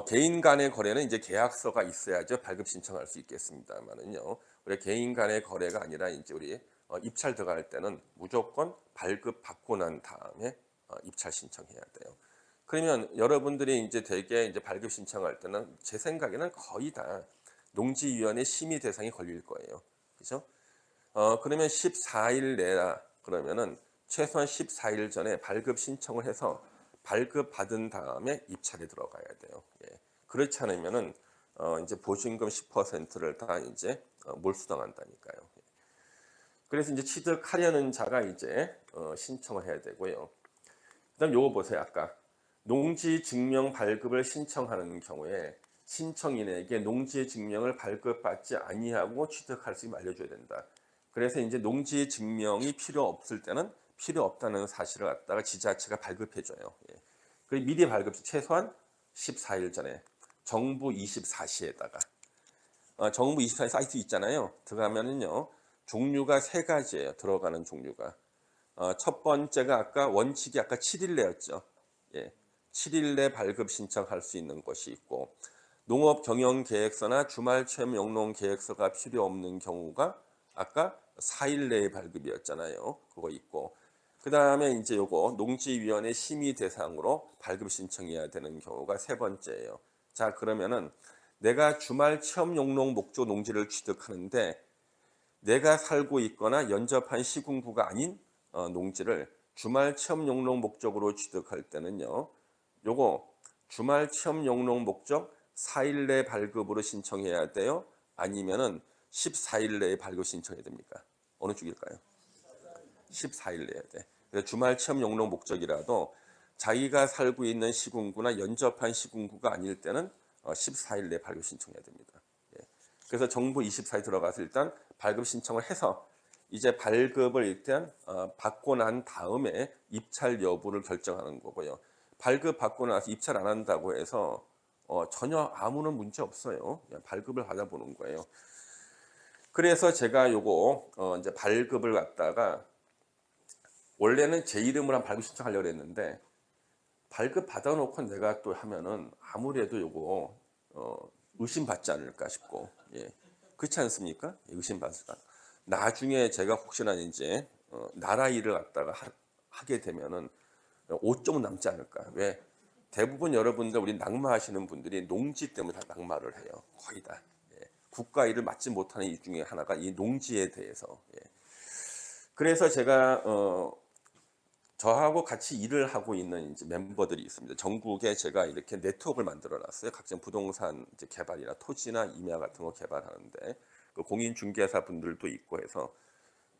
개인 간의 거래는 이제 계약서가 있어야죠. 발급 신청할 수 있겠습니다만은요. 우리 개인 간의 거래가 아니라 이제 우리 입찰 들어갈 때는 무조건 발급 받고 난 다음에 입찰 신청해야 돼요. 그러면 여러분들이 이제 대개 이제 발급 신청할 때는 제 생각에는 거의 다 농지위원회 심의 대상이 걸릴 거예요. 그죠? 그러면 14일 내라 그러면은 최소한 14일 전에 발급 신청을 해서 발급 받은 다음에 입찰에 들어가야 돼요. 그렇지 않으면은 이제 보증금 10%를 다 이제 몰수당한다니까요. 그래서 이제 취득하려는 자가 이제 신청을 해야 되고요. 그다음 요거 보세요. 아까 농지 증명 발급을 신청하는 경우에 신청인에게 농지 증명을 발급받지 아니하고 취득할 수 있게 알려줘야 된다. 그래서 이제 농지 증명이 필요 없을 때는 필요 없다는 사실을 갖다가 지자체가 발급해줘요. 그 미리 발급 최소한 14일 전에 정부 24시에다가 정부 24시 사이트 있잖아요. 들어가면은요 종류가 세 가지예요. 들어가는 종류가 첫 번째가 아까 원칙이 아까 7일 내였죠. 7일 내 발급 신청할 수 있는 것이 있고 농업 경영 계획서나 주말 체험 영농 계획서가 필요 없는 경우가 아까 4일 내의 발급이었잖아요. 그거 있고 그 다음에 이제 요거 농지위원회 심의 대상으로 발급 신청해야 되는 경우가 세 번째예요. 자, 그러면은 내가 주말 체험 용농 목조 농지를 취득하는데 내가 살고 있거나 연접한 시군구가 아닌 농지를 주말 체험 용농 목적으로 취득할 때는요. 요거 주말 체험 용농 목적 4일 내 발급으로 신청해야 돼요? 아니면은 14일 내에 발급 신청해야 됩니까? 어느 쪽일까요? 14일 내야 돼. 그래서 주말 체험 용농 목적이라도 자기가 살고 있는 시군구나 연접한 시군구가 아닐 때는 14일 내에 발급 신청해야 됩니다. 예. 그래서 정부 24일 들어가서 일단 발급 신청을 해서 이제 발급을 일단 받고 난 다음에 입찰 여부를 결정하는 거고요. 발급 받고 나서 입찰 안 한다고 해서 전혀 아무런 문제 없어요. 그냥 발급을 받아보는 거예요. 그래서 제가 요거 이제 발급을 갖다가 원래는 제 이름으로 한 발급 신청하려고 했는데 발급 받아놓고 내가 또 하면은 아무래도 요거 의심받지 않을까 싶고, 예. 그렇지 않습니까? 의심받을까. 나중에 제가 혹시나 이제 나라 일을 갖다가 하게 되면은 오점 남지 않을까. 왜? 대부분 여러분들 우리 낙마하시는 분들이 농지 때문에 다 낙마를 해요. 거의 다. 예. 국가 일을 맡지 못하는 이유 중에 하나가 이 농지에 대해서. 예. 그래서 제가 저하고 같이 일을 하고 있는 이제 멤버들이 있습니다. 전국에 제가 이렇게 네트워크를 만들어 놨어요. 각종 부동산 이제 개발이나 토지나 임야 같은 거 개발하는데 그 공인 중개사 분들도 있고 해서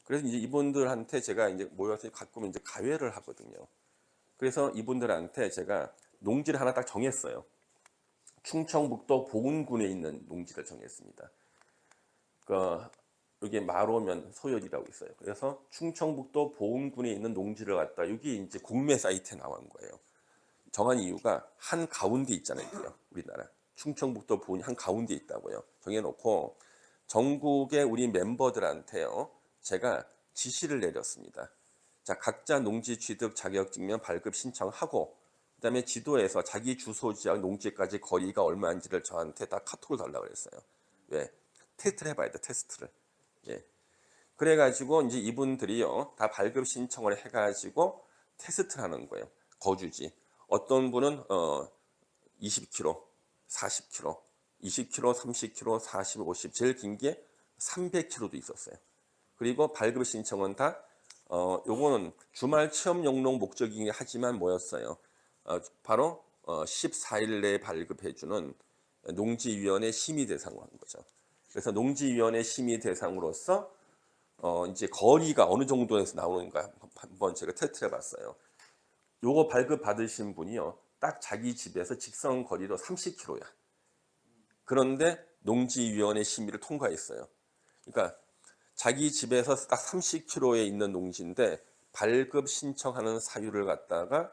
그래서 이제 이분들한테 제가 이제 모여서 가끔 이제 가회를 하거든요. 그래서 이분들한테 제가 농지를 하나 딱 정했어요. 충청북도 보은군에 있는 농지를 정했습니다. 그 여기 마로면 소열이라고 있어요. 그래서 충청북도 보은군에 있는 농지를 갖다 여기 이제 국내 사이트에 나온 거예요. 정한 이유가 한 가운데 있잖아요. 우리나라 충청북도 보은이 한 가운데 있다고요. 정해놓고 전국의 우리 멤버들한테요. 제가 지시를 내렸습니다. 자, 각자 농지 취득 자격증명 발급 신청하고 그다음에 지도에서 자기 주소 지역 농지까지 거리가 얼마인지를 저한테 다 카톡을 달라고 그랬어요. 왜? 테스트를 해봐야 돼. 테스트를. 예. 그래가지고 이제 이분들이요 다 발급 신청을 해가지고 테스트를 하는 거예요. 거주지. 어떤 분은 20km, 40km, 20km, 30km, 40, 50, 제일 긴 게 300km도 있었어요. 그리고 발급 신청은 다 요거는 주말 체험 용농 목적이긴 하지만 뭐였어요? 바로 14일 내에 발급해주는 농지위원회 심의 대상으로 한 거죠. 그래서 농지위원회 심의 대상으로서 이제 거리가 어느 정도에서 나오는가 한번 제가 테스트를 해봤어요. 요거 발급 받으신 분이요, 딱 자기 집에서 직선 거리로 30km야. 그런데 농지위원회 심의를 통과했어요. 그러니까 자기 집에서 딱 30km에 있는 농지인데 발급 신청하는 사유를 갖다가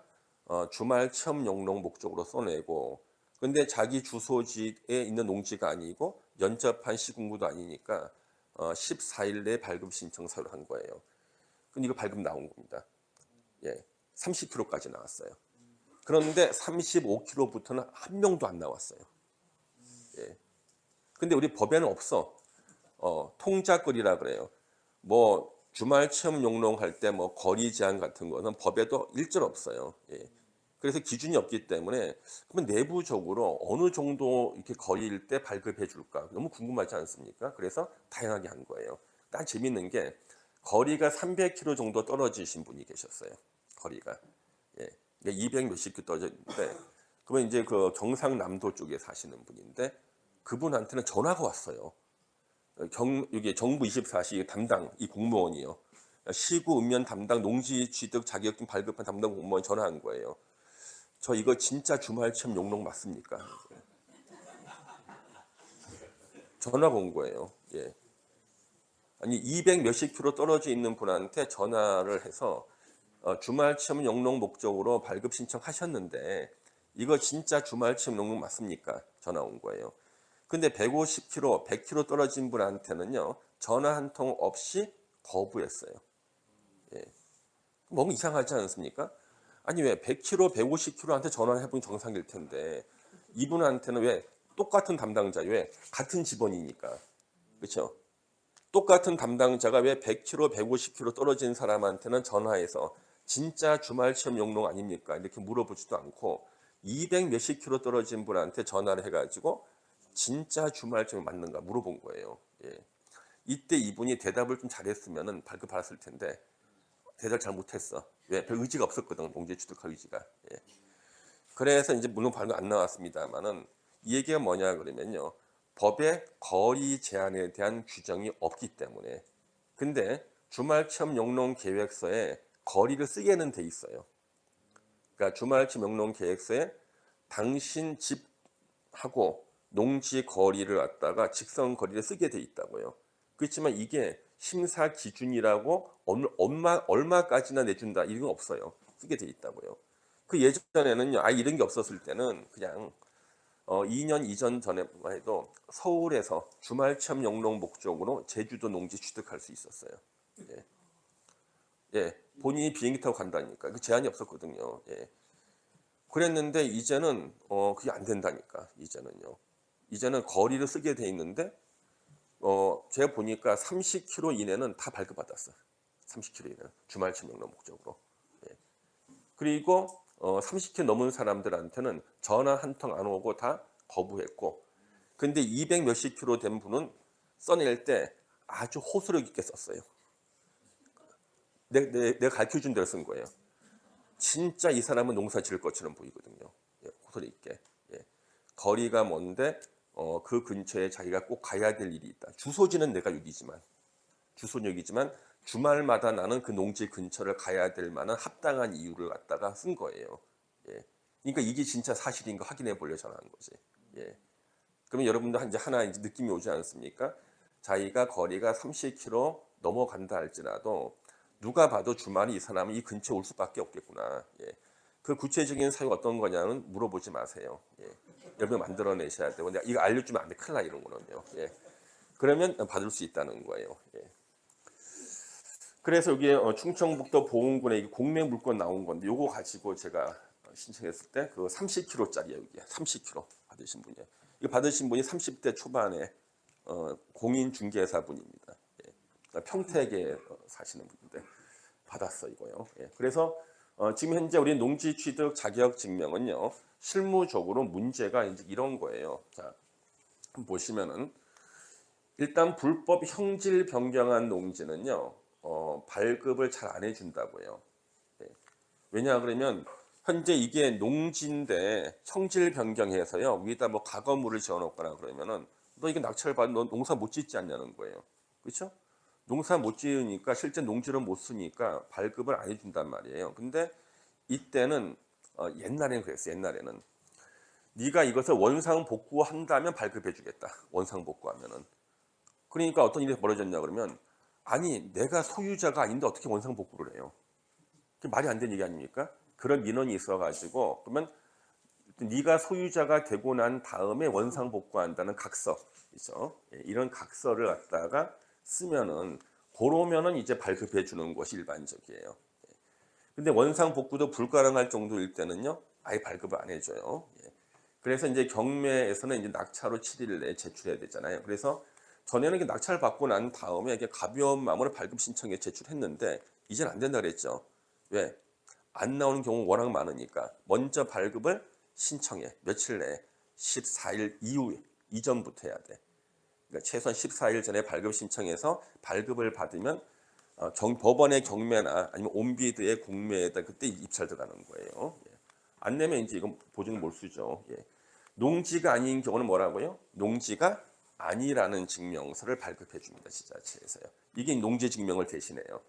주말 체험 용농 목적으로 써내고, 근데 자기 주소지에 있는 농지가 아니고 연접한 시군구도 아니니까 14일 내에 발급 신청 사유를 한 거예요. 근데 이거 발급 나온 겁니다. 예, 30km까지 나왔어요. 그런데 35km부터는 한 명도 안 나왔어요. 예. 근데 우리 법에는 없어. 통작거리라 그래요. 뭐 주말 체험 용농할 때 뭐 거리 제한 같은 거는 법에도 일절 없어요. 예. 그래서 기준이 없기 때문에 그러면 내부적으로 어느 정도 이렇게 거리일 때 발급해 줄까 너무 궁금하지 않습니까? 그래서 다양하게 한 거예요. 딱 재밌는 게 거리가 300km 정도 떨어지신 분이 계셨어요. 거리가 200 몇십 킬로 떨어졌는데 그러면 이제 그 경상남도 쪽에 사시는 분인데 그분한테는 전화가 왔어요. 이게 정부 24시 담당 이 공무원이요. 시구 읍면 담당 농지 취득 자격증 발급한 담당 공무원이 전화한 거예요. 저 이거 진짜 주말 체험 용농 맞습니까? 전화가 온 거예요. 예. 아니 200 몇십 킬로 떨어져 있는 분한테 전화를 해서 주말 체험 용농 목적으로 발급 신청하셨는데 이거 진짜 주말 체험 용농 맞습니까? 전화 온 거예요. 근데 150km, 100km 떨어진 분한테는요 전화 한 통 없이 거부했어요. 예. 너무 이상하지 않습니까? 아니 왜 100km, 150km한테 전화를 해보면 정상일 텐데 이분한테는 왜 똑같은 담당자, 왜 같은 직원이니까, 그렇죠? 똑같은 담당자가 왜 100km, 150km 떨어진 사람한테는 전화해서 진짜 주말 체험 영농 아닙니까? 이렇게 물어보지도 않고 200 몇십 킬로 떨어진 분한테 전화를 해가지고 진짜 주말 체험 맞는가 물어본 거예요. 예. 이때 이분이 대답을 좀 잘했으면은 발급 받았을 텐데 대답 잘 못했어. 왜? 별 의지가 없었거든. 농지 취득할 의지가. 예. 그래서 이제 물론 발급 안 나왔습니다만은 이 얘기가 뭐냐 그러면요. 법에 거리 제한에 대한 규정이 없기 때문에. 근데 주말 체험 영농 계획서에 거리를 쓰게는 돼 있어요. 그러니까 주말 체험 영농 계획서에 당신 집하고 농지 거리를 갖다가 직선 거리를 쓰게 돼 있다고요. 그렇지만 이게 심사 기준이라고 얼마까지나 내준다 이런 건 없어요. 쓰게 돼 있다고요. 그 예전에는요, 이런 게 없었을 때는 그냥 2년 이전 전에만 해도 서울에서 주말 체험 영농 목적으로 제주도 농지 취득할 수 있었어요. 예, 예, 본인이 비행기 타고 간다니까 그 제한이 없었거든요. 예. 그랬는데 이제는 그게 안 된다니까. 이제는 거리를 쓰게 돼 있는데 제가 보니까 30km 이내는 다 발급받았어요. 30km 이내는 주말 체험 영농 목적으로. 예. 그리고 30km 넘은 사람들한테는 전화 한 통 안 오고 다 거부했고, 근데 200 몇십 킬로 된 분은 써낼 때 아주 호소력 있게 썼어요. 내가 가르쳐준 대로 쓴 거예요. 진짜 이 사람은 농사 지을 것처럼 보이거든요. 예, 호소력 있게. 예. 거리가 먼데 그 근처에 자기가 꼭 가야 될 일이 있다. 주소지는 내가 여기지만 주말마다 나는 그 농지 근처를 가야 될 만한 합당한 이유를 갖다가 쓴 거예요. 예. 그러니까 이게 진짜 사실인 거 확인해 보려 전화한 거지. 예. 그러면 여러분도 이제 하나 이제 느낌이 오지 않습니까? 자기가 거리가 30km 넘어간다 할지라도 누가 봐도 주말에 이 사람은 이 근처에 올 수밖에 없겠구나. 예. 그 구체적인 사유가 어떤 거냐는 물어보지 마세요. 예. 여러분 만들어내셔야 되고 내가 이거 알려주면 안 돼. 큰일 나 이런 거는요. 예. 그러면 받을 수 있다는 거예요. 예. 그래서 여기에 충청북도 보은군에 공매 물건 나온 건데 요거 가지고 제가 신청했을 때 그 30kg짜리예요. 이게 30kg 받으신 분이에요. 이거 받으신 분이 30대 초반에 공인 중개사 분입니다. 예. 그러니까 평택에 사시는 분인데 받았어 이거요. 예. 그래서 지금 현재 우리 농지 취득 자격 증명은요 실무적으로 문제가 이제 이런 거예요. 자 보시면은 일단 불법 형질 변경한 농지는요 발급을 잘 안 해준다고요. 예. 왜냐 그러면 현재 이게 농지인데 형질 변경해서요 위에다 뭐 가거물을 지어놓거나 그러면은 너 이게 낙찰 받으면 너 농사 못 짓지 않냐는 거예요. 그렇죠? 농사 못 지으니까 실제 농지를 못 쓰니까 발급을 안 해준단 말이에요. 근데 이때는 옛날에는 그랬어요. 옛날에는 네가 이것을 원상 복구한다면 발급해주겠다. 원상 복구하면은. 그러니까 어떤 일이 벌어졌냐 그러면 아니 내가 소유자가 아닌데 어떻게 원상 복구를 해요? 그게 말이 안 되는 얘기 아닙니까? 그런 민원이 있어가지고 그러면 네가 소유자가 되고 난 다음에 원상 복구한다는 각서 있죠. 이런 각서를 갖다가 쓰면은 그러면은 이제 발급해 주는 것이 일반적이에요. 근데 원상 복구도 불가능할 정도일 때는요, 아예 발급을 안 해줘요. 그래서 이제 경매에서는 이제 낙찰로 7일 내에 제출해야 되잖아요. 그래서 전에는 낙찰 받고 난 다음에 이렇게 가벼운 마음으로 발급 신청에 제출했는데 이제는 안 된다 그랬죠. 왜? 안 나오는 경우 워낙 많으니까 먼저 발급을 신청해. 며칠 내에 14일 이후에 이전부터 해야 돼. 그러니까 최소한 14일 전에 발급 신청해서 발급을 받으면 법원의 경매나 아니면 온비드의 공매에다 그때 입찰 들어가는 거예요. 안 내면 이제 이건 보증 몰수죠. 농지가 아닌 경우는 뭐라고요? 농지가 아니라는 증명서를 발급해 줍니다. 지자체에서요. 이게 농지 증명을 대신해요.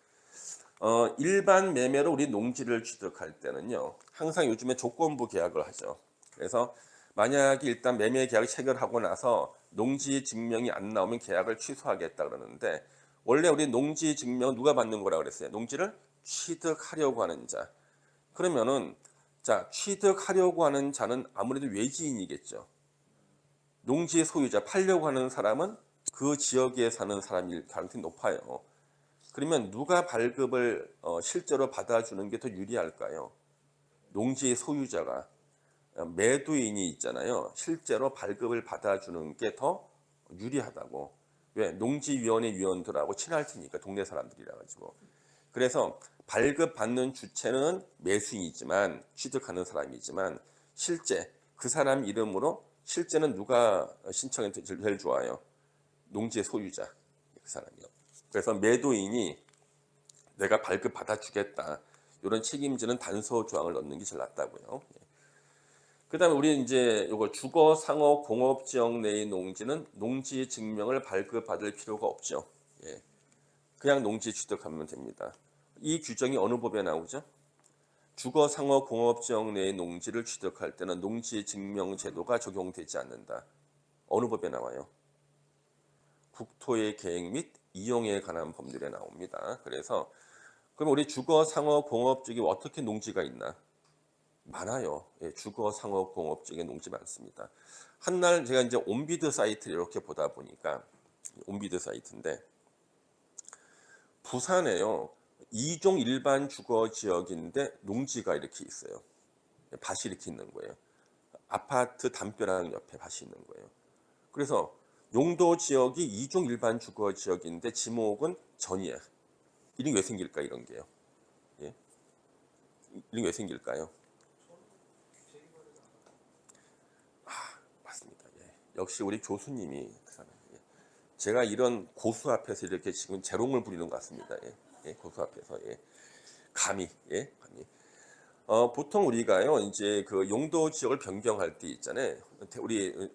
일반 매매로 우리 농지를 취득할 때는요. 항상 요즘에 조건부 계약을 하죠. 그래서 만약에 일단 매매 계약을 체결하고 나서 농지 증명이 안 나오면 계약을 취소하겠다 그러는데 원래 우리 농지 증명 누가 받는 거라 그랬어요? 농지를 취득하려고 하는 자. 그러면은 자, 취득하려고 하는 자는 아무래도 외지인이겠죠. 농지의 소유자, 팔려고 하는 사람은 그 지역에 사는 사람일 가능성이 높아요. 그러면 누가 발급을 실제로 받아주는 게 더 유리할까요? 농지의 소유자가 매도인이 있잖아요. 실제로 발급을 받아주는 게 더 유리하다고. 왜? 농지위원회 위원들하고 친할 테니까 동네 사람들이라 가지고. 그래서 발급받는 주체는 매수인이지만 취득하는 사람이지만 실제 그 사람 이름으로 실제는 누가 신청이 제일 좋아요? 농지의 소유자 그 사람이요. 그래서 매도인이 내가 발급 받아주겠다 이런 책임지는 단서 조항을 넣는 게 제일 낫다고요. 그다음에 우리 이제 요거 주거 상호 공업 지역 내의 농지는 농지 증명을 발급받을 필요가 없죠. 예. 그냥 농지 취득하면 됩니다. 이 규정이 어느 법에 나오죠? 주거 상호 공업 지역 내의 농지를 취득할 때는 농지 증명 제도가 적용되지 않는다. 어느 법에 나와요? 국토의 계획 및 이용에 관한 법률에 나옵니다. 그래서 그럼 우리 주거 상호 공업 지역이 어떻게 농지가 있나? 많아요. 예, 주거 상업 공업 지역에 농지 많습니다. 한날 제가 이제 온비드 사이트를 이렇게 보다 보니까 온비드 사이트인데 부산에요. 2종 일반 주거 지역인데 농지가 이렇게 있어요. 밭이 이렇게 있는 거예요. 아파트 담벼락 옆에 밭이 있는 거예요. 그래서 용도 지역이 2종 일반 주거 지역인데 지목은 전이야. 이런 게 왜 생길까 이런 게요. 예? 이런 게 왜 생길까요? 맞습니다. 예. 역시 우리 교수님이 그 사람. 예. 제가 이런 고수 앞에서 이렇게 지금 재롱을 부리는 것 같습니다. 예. 예, 고수 앞에서 예. 감히 예, 감히. 보통 우리가요 이제 그 용도 지역을 변경할 때 있잖아요. 우리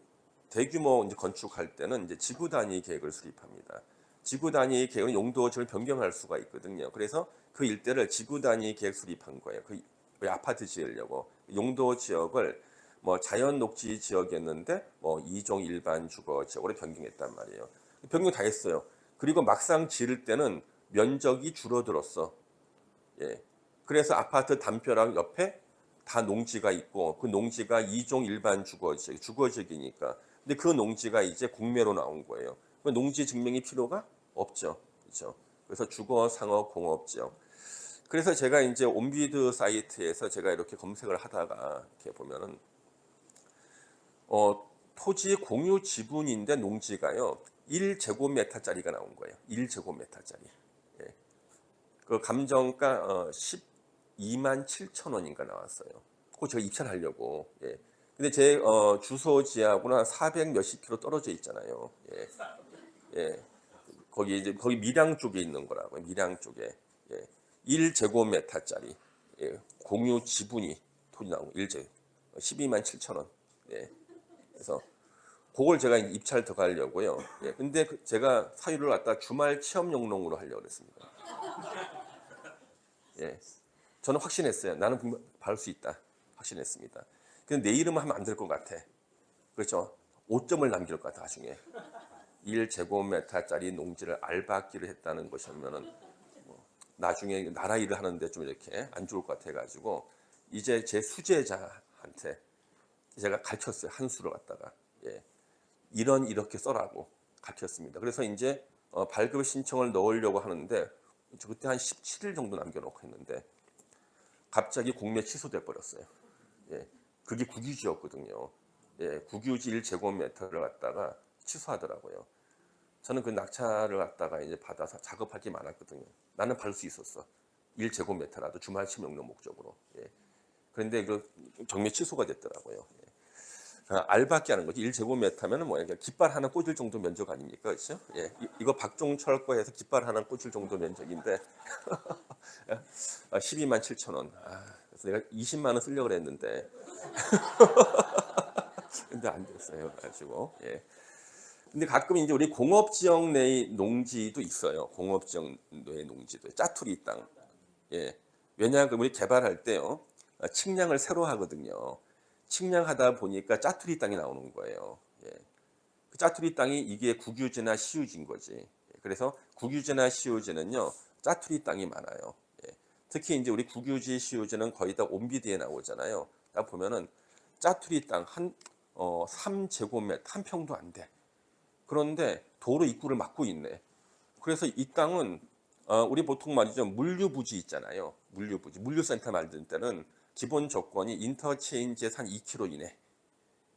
대규모 이제 건축할 때는 이제 지구 단위 계획을 수립합니다. 지구 단위 계획은 용도 지역을 변경할 수가 있거든요. 그래서 그 일대를 지구 단위 계획 수립한 거예요. 그 아파트 지으려고 용도 지역을 뭐 자연 녹지 지역이었는데 뭐 2종 일반 주거 지역으로 변경했단 말이에요. 변경 다 했어요. 그리고 막상 지을 때는 면적이 줄어들었어. 예. 그래서 아파트 담벼락 옆에 다 농지가 있고 그 농지가 2종 일반 주거지역, 주거지역이니까. 근데 그 농지가 이제 공매로 나온 거예요. 그 농지 증명이 필요가 없죠. 그렇죠? 그래서 주거, 상업, 공업 지역. 그래서 제가 이제 온비드 사이트에서 제가 이렇게 검색을 하다가 이렇게 보면은 토지 공유 지분인데 농지가요 1제곱미터짜리가 나온 거예요. 1제곱미터짜리. 예. 그 감정가 12만 7천 원인가 나왔어요. 그거 제가 입찰 하려고. 예. 근데 제 주소지하고는 400 몇십 킬로 떨어져 있잖아요. 예. 예. 거기 이제 거기 밀양 쪽에 있는 거라고요. 밀양 쪽에. 예. 1제곱미터짜리. 예. 공유 지분이 토지 나온 거. 1제 12만 7천 원. 예. 그래서 그걸 제가 입찰 더 가려고요. 예. 근데 제가 사유를 갖다 주말 체험 용농으로 하려고 그랬습니다. 예. 저는 확신했어요. 나는 받을 수 있다. 확신했습니다. 근데 내 이름은 하면 안 될 것 같아. 그렇죠? 5점을 남길 것 같아. 나중에 1제곱미터짜리 농지를 알박기를 했다는 것이면은 나중에 나라 일을 하는데 좀 이렇게 안 좋을 것 같아가지고 이제 제 수제자한테 제가 가르쳤어요. 한 수를 갖다가. 예. 이렇게 써라고 가르쳤습니다. 그래서 이제 발급 신청을 넣으려고 하는데 저 그때 한 17일 정도 남겨놓고 했는데 갑자기 공매 취소돼 버렸어요. 예. 그게 국유지였거든요. 예. 국유지 1제곱미터를 갖다가 취소하더라고요. 저는 그 낙찰을 갖다가 이제 받아서 작업할 게 많았거든요. 나는 받을 수 있었어. 1제곱미터라도 주말 체험용 목적으로. 예. 그런데 그 경매 취소가 됐더라고요. 예. 알박기 하는 거지. 1제곱미터면은 뭐야? 깃발 하나 꽂을 정도 면적 아닙니까? 그렇죠? 예. 이거 박종철 거에서 깃발 하나 꽂을 정도 면적인데 12만 7천 원. 그래서 내가 20만 원 쓰려고 그랬는데 근데 안 됐어요. 가지고. 예. 근데 가끔 이제 우리 공업 지역 내의 농지도 있어요. 공업 지역 내의 농지도. 짜투리 땅. 예. 왜냐하면 우리 개발할 때요. 측량을 새로 하거든요. 측량하다 보니까 짜투리 땅이 나오는 거예요. 예. 그 짜투리 땅이 이게 국유지나 시유지인 거지. 그래서 국유지나 시유지는요 짜투리 땅이 많아요. 예. 특히 이제 우리 국유지 시유지는 거의 다 온비드에 나오잖아요. 딱 보면은 짜투리 땅 한 3제곱미터 한 평도 안 돼. 그런데 도로 입구를 막고 있네. 그래서 이 땅은 우리 보통 말이죠 물류부지 있잖아요. 물류부지 물류센터 만들 때는 기본 조건이 인터체인지에서 한 2km 이내.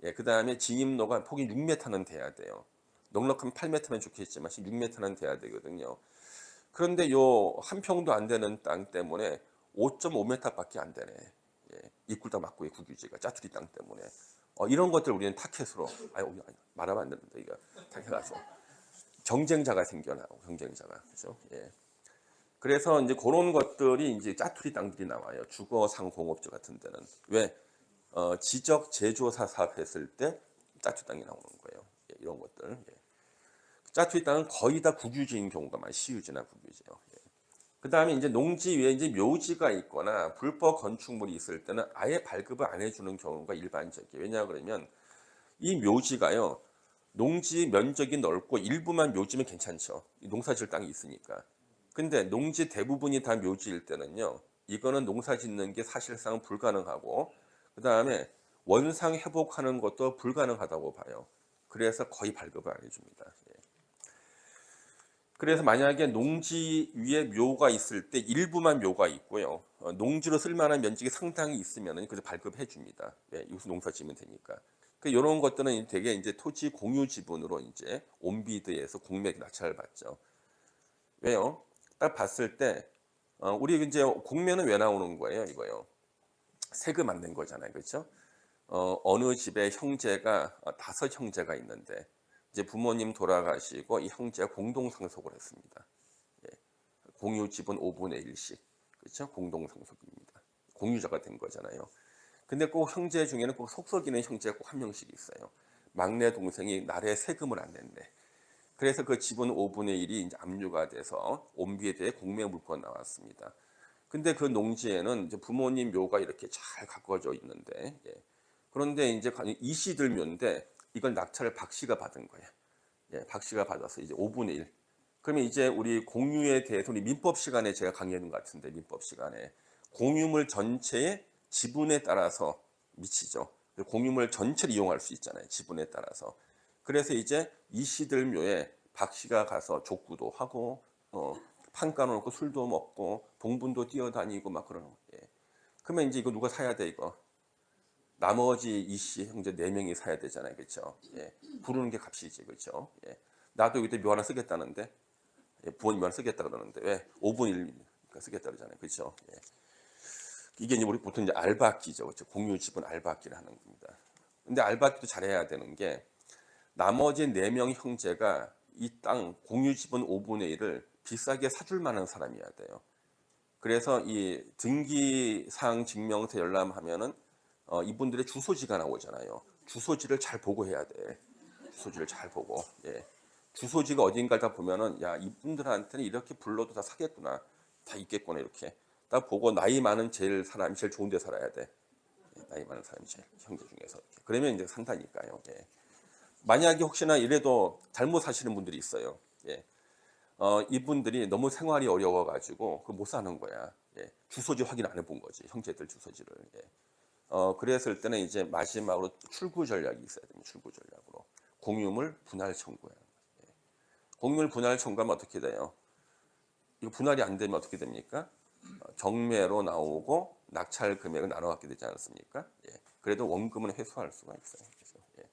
예, 그 다음에 진입로가 폭이 6m는 돼야 돼요. 넉넉하면 8m면 좋겠지만 6m는 돼야 되거든요. 그런데 요 한 평도 안 되는 땅 때문에 5.5m밖에 안 되네. 예, 입구다 막고의 국유지가 짜투리 땅 때문에. 이런 것들 우리는 타켓으로 말하면 안 되는데 이거 타켓가지고 경쟁자가 생겨나고 경쟁자가 그죠? 예. 그래서 이제 그런 것들이 이제 짜투리 땅들이 나와요. 주거 상공업체 같은 데는 왜 지적 제조사 사업 했을 때 짜투리 땅이 나오는 거예요. 예, 이런 것들. 예. 짜투리 땅은 거의 다 국유지인 경우가 많아요. 시유지나 국유지요. 예. 그 다음에 이제 농지 위에 이제 묘지가 있거나 불법 건축물이 있을 때는 아예 발급을 안 해주는 경우가 일반적이에요. 왜냐 그러면 이 묘지가요. 농지 면적이 넓고 일부만 묘지면 괜찮죠. 농사질 땅이 있으니까. 근데 농지 대부분이 다 묘지일 때는요. 이거는 농사 짓는 게 사실상 불가능하고 그 다음에 원상 회복하는 것도 불가능하다고 봐요. 그래서 거의 발급을 안 해줍니다. 예. 그래서 만약에 농지 위에 묘가 있을 때 일부만 묘가 있고요. 농지로 쓸만한 면적이 상당히 있으면 그래서 발급해 줍니다. 예, 이것은 농사 지으면 되니까. 이런 것들은 되게 이제 토지 공유 지분으로 이제 온비드에서 공매에 낙찰을 받죠. 왜요? 딱 봤을 때 우리 이제 공매는 왜 나오는 거예요? 이거요. 세금 안 낸 거잖아요, 그렇죠? 어느 집에 형제가 5형제가 있는데 이제 부모님 돌아가시고 이 형제가 공동 상속을 했습니다. 예. 공유 지분 5분의 1씩 그렇죠? 공동 상속입니다. 공유자가 된 거잖아요. 근데 꼭 형제 중에는 꼭 속썩이는 형제가 꼭 한 명씩 있어요. 막내 동생이 나라에 세금을 안 냈네. 그래서 그 지분 5분의 1이 이제 압류가 돼서 온비에 대해 공매 물건 나왔습니다. 근데 그 농지에는 이제 부모님 묘가 이렇게 잘 가꿔져 있는데, 예. 그런데 이제 이씨들 묘인데 이걸 낙찰을 박 씨가 받은 거예요. 예, 박 씨가 받아서 이제 5분의 1. 그러면 이제 우리 공유에 대해서 우리 민법 시간에 제가 강의했는 것 같은데 민법 시간에 공유물 전체의 지분에 따라서 미치죠. 공유물 전체를 이용할 수 있잖아요. 지분에 따라서. 그래서 이제 이씨들 묘에 박 씨가 가서 족구도 하고 판가 놓고 술도 먹고 봉분도 뛰어다니고 막 그러는 거예요. 예. 그러면 이제 이거 누가 사야 돼 이거? 나머지 이씨 형제 4명이 사야 되잖아요. 그렇죠? 예. 부르는 게 값이지. 그렇죠? 예. 나도 이때 묘 하나 쓰겠다는데 예, 부모님 묘 하나 쓰겠다 그러는데 왜? 5분 1 쓰겠다 그러잖아요. 그렇죠? 예. 이게 이제 우리 보통 이제 알바끼죠. 그렇죠? 공유 지분 알바끼를 하는 겁니다. 근데 알바끼도 잘해야 되는 게 나머지 4명 형제가 이 땅 공유 지분 5분의 1을 비싸게 사줄 만한 사람이어야 돼요. 그래서 이 등기사항 증명서 열람하면은 이분들의 주소지가 나오잖아요. 주소지를 잘 보고 해야 돼. 주소지를 잘 보고. 예. 주소지가 어딘가 다 보면은 야 이분들한테는 이렇게 불러도 다 사겠구나. 다 있겠구나 이렇게. 딱 보고 나이 많은 사람이 제일 좋은 데 살아야 돼. 예, 나이 많은 사람이 제일 형제 중에서. 이렇게. 그러면 이제 산다니까요. 예. 만약에 혹시나 이래도 잘못 사시는 분들이 있어요. 예. 이분들이 너무 생활이 어려워가지고 못 사는 거야. 예. 주소지 확인 안 해본 거지. 형제들 주소지를. 예. 그랬을 때는 이제 마지막으로 출구 전략이 있어야 됩니다. 출구 전략으로. 공유물 분할 청구예요. 예. 공유물 분할 청구하면 어떻게 돼요? 이거 분할이 안 되면 어떻게 됩니까? 경매로 나오고 낙찰 금액을 나눠 갖게 되지 않습니까? 예. 그래도 원금은 회수할 수가 있어요. 그래서, 예.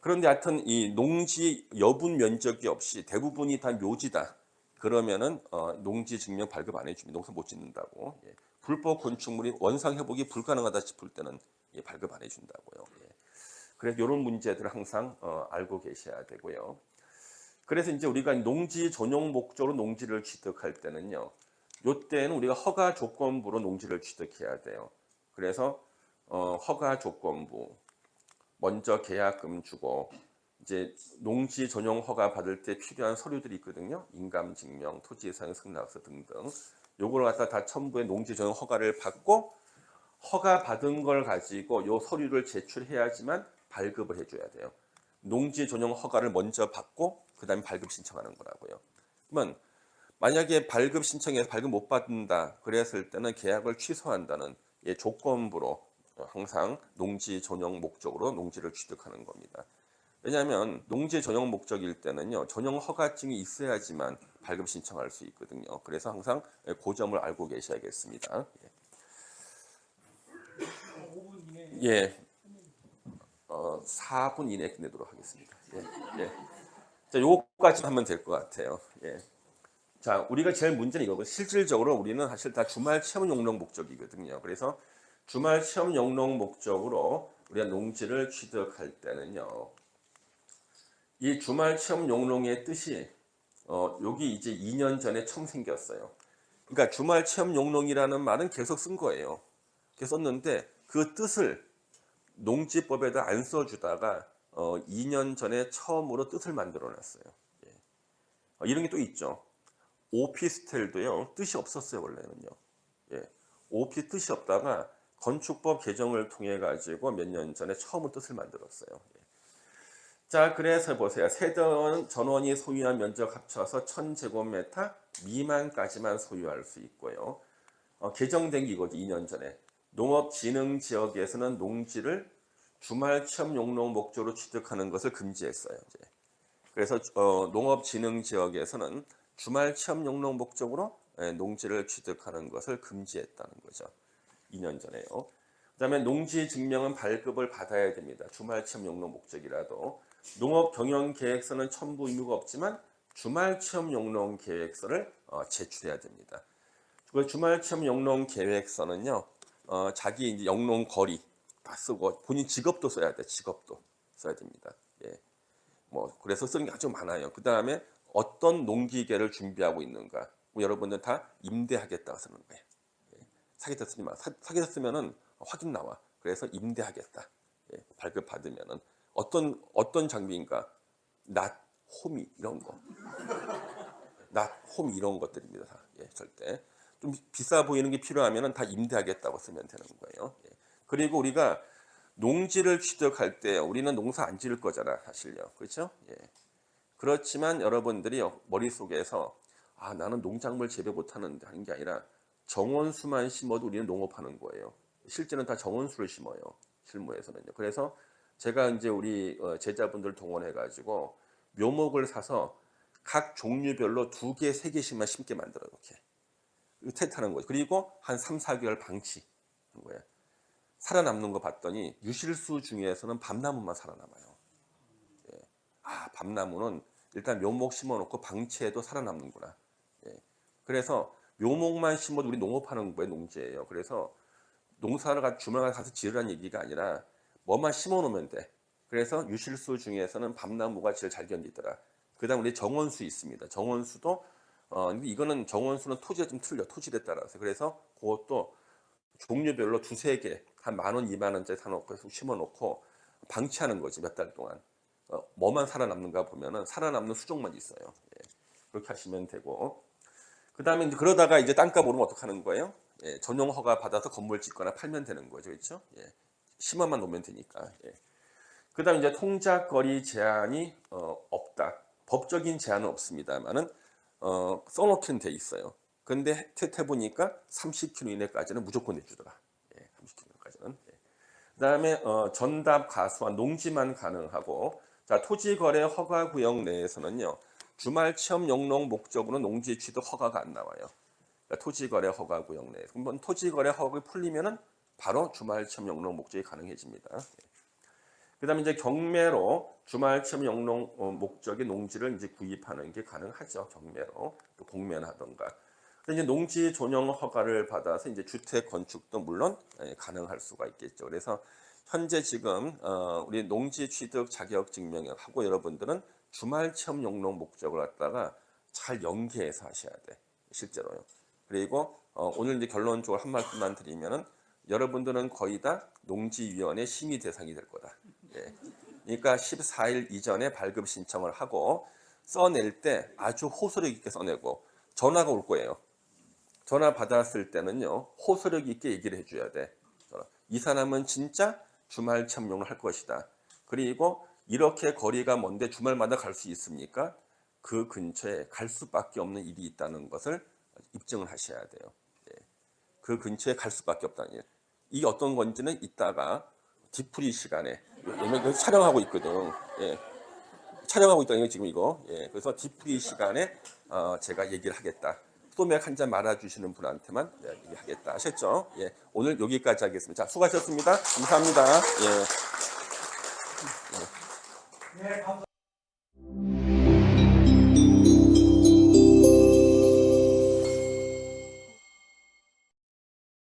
그런데 하여튼 이 농지 여분 면적이 없이 대부분이 다 묘지다. 그러면은 농지 증명 발급 안 해줍니다. 농사 못 짓는다고. 예. 불법 건축물이 원상 회복이 불가능하다 싶을 때는 예, 발급 안 해준다고요. 예. 그래서 이런 문제들을 항상 알고 계셔야 되고요. 그래서 이제 우리가 농지 전용 목적으로 농지를 취득할 때는요. 요때는 우리가 허가 조건부로 농지를 취득해야 돼요. 그래서 허가 조건부 먼저 계약금 주고 이제 농지 전용 허가 받을 때 필요한 서류들이 있거든요. 인감증명, 토지예산 승낙서 등등. 요걸 갖다 다 첨부해 농지 전용 허가를 받고 허가 받은 걸 가지고 요 서류를 제출해야지만 발급을 해줘야 돼요. 농지 전용 허가를 먼저 받고 그다음에 발급 신청하는 거라고요. 그러면 만약에 발급 신청해서 발급 못 받는다 그랬을 때는 계약을 취소한다는 예, 조건부로 항상 농지 전용 목적으로 농지를 취득하는 겁니다. 왜냐하면 농지 전용 목적일 때는요 전용 허가증이 있어야지만 발급 신청할 수 있거든요. 그래서 항상 그 점을 알고 계셔야겠습니다. 예, 4분 이내에 끝내도록 하겠습니다. 예, 예. 자, 요거까지 하면 될 것 같아요. 예. 자, 우리가 제일 문제는 이거고 실질적으로 우리는 사실 다 주말 체험 용농 목적이거든요. 그래서 주말 체험 용농 목적으로 우리가 농지를 취득할 때는요. 이 주말 체험 용농의 뜻이 여기 이제 2년 전에 처음 생겼어요. 그러니까 주말 체험 용농이라는 말은 계속 쓴 거예요. 계속 썼는데 그 뜻을 농지법에다 안 써주다가 2년 전에 처음으로 뜻을 만들어 놨어요. 예. 이런 게 또 있죠. 오피스텔도요 뜻이 없었어요 원래는요. 예. 오피 뜻이 없다가 건축법 개정을 통해 가지고 몇 년 전에 처음으로 뜻을 만들었어요. 예. 자, 그래서 보세요. 세대 전원이 소유한 면적 합쳐서 1000제곱미터 미만까지만 소유할 수 있고요. 개정된 게 이거죠. 2년 전에. 농업진흥지역에서는 농지를 주말 체험 용농 목적으로 취득하는 것을 금지했어요. 이제. 그래서 농업진흥지역에서는 주말 체험 용농 목적으로 농지를 취득하는 것을 금지했다는 거죠. 2년 전에요. 그다음에 농지 증명은 발급을 받아야 됩니다. 주말 체험 용농 목적이라도. 농업 경영 계획서는 첨부 의무가 없지만 주말 체험 용농 계획서를 제출해야 됩니다. 그 주말 체험 용농 계획서는요. 자기 이제 영농 거리 다 쓰고 본인 직업도 써야 돼. 직업도 써야 됩니다. 예. 뭐 그래서 쓰는 게 아주 많아요. 그다음에 어떤 농기계를 준비하고 있는가. 뭐 여러분들 다 임대하겠다고 쓰는 거예요. 예. 사기다 쓰지 마. 사기다 쓰면은 확인 나와. 그래서 임대하겠다. 예. 발급 받으면은 어떤 장비인가? 낫, 호미 이런 거. 낫, 호미 이런 것들입니다. 다. 예, 절대. 좀 비싸 보이는 게 필요하면은 다 임대하겠다고 쓰면 되는 거예요. 예. 그리고 우리가 농지를 취득할 때 우리는 농사 안 지을 거잖아, 사실요. 그렇죠? 예. 그렇지만 여러분들이 머릿속에서 나는 농작물 재배 못 하는데 하는 게 아니라 정원수만 심어도 우리는 농업하는 거예요. 실제는 다 정원수를 심어요. 실무에서는요. 그래서 제가 이제 우리 제자분들 동원해 가지고 묘목을 사서 각 종류별로 2개, 3개씩만 심게 만들어 놓게. 테스트하는 거죠. 그리고 한 3, 4개월 방치하는 거예요. 살아남는 거 봤더니 유실수 중에서는 밤나무만 살아남아요. 예. 밤나무는 일단 묘목 심어놓고 방치해도 살아남는구나. 예. 그래서 묘목만 심어도 우리 농업하는 거예요. 농지예요. 그래서 농사를 주말에 가서 지으라는 얘기가 아니라 뭐만 심어놓으면 돼. 그래서 유실수 중에서는 밤나무가 제일 잘 견디더라. 그 다음 우리 정원수 있습니다. 정원수도 근데 이거는 정원수는 토지가 좀 틀려. 토질에 따라서. 그래서 그것도 종류별로 2, 3개 한 10,000원, 20,000원짜리 사놓고 심어놓고 방치하는 거지 몇 달 동안. 뭐만 살아남는가 보면은 살아남는 수종만 있어요. 예. 그렇게 하시면 되고. 그 다음에 이제 그러다가 이제 땅값 오르면 어떡하는 거예요? 예. 전용 허가 받아서 건물 짓거나 팔면 되는 거죠, 그렇죠? 예. 심어만 놓으면 되니까. 예. 그 다음에 이제 통작거리 제한이 없다. 법적인 제한은 없습니다만은 써놓긴 돼 있어요. 근데 해 보니까 30km 이내까지는 무조건 내주더라. 예, 30km까지는. 예. 그다음에 전답 가수와 농지만 가능하고, 자 토지거래 허가 구역 내에서는요 주말 체험 용농 목적으로 농지 취득 허가가 안 나와요. 그러니까 토지거래 허가 구역 내에서 한번 토지거래 허가가 풀리면은 바로 주말 체험 용농 목적이 가능해집니다. 예. 그다음에 이제 경매로 주말 체험 용농 목적의 농지를 이제 구입하는 게 가능하죠. 경매로 또 공매하던가. 이제 농지 전용 허가를 받아서 이제 주택 건축도 물론 가능할 수가 있겠죠. 그래서 현재 지금 우리 농지 취득 자격 증명을 하고 여러분들은 주말 체험 용농 목적을 갖다가 잘 연계해서 하셔야 돼. 실제로요. 그리고 오늘 이제 결론적으로 한 말씀만 드리면은 여러분들은 거의 다 농지위원회 심의 대상이 될 거다. 예. 그러니까 14일 이전에 발급 신청을 하고 써낼 때 아주 호소력 있게 써내고 전화가 올 거예요. 전화 받았을 때는요 호소력 있게 얘기를 해줘야 돼. 이 사람은 진짜 주말 체험용을 할 것이다. 그리고 이렇게 거리가 먼데 주말마다 갈 수 있습니까? 그 근처에 갈 수밖에 없는 일이 있다는 것을 입증을 하셔야 돼요. 예. 그 근처에 갈 수밖에 없다는 일. 이게 어떤 건지는 이따가 뒤풀이 시간에 촬영하고 있거든. 예. 촬영하고 있다는 거 지금 이거. 예. 그래서 뒤풀이 시간에 제가 얘기를 하겠다. 소맥 한 잔 말아주시는 분한테만 얘기하겠다. 아셨죠? 예. 오늘 여기까지 하겠습니다. 자, 수고하셨습니다. 감사합니다. 예. 네, 감사합니다.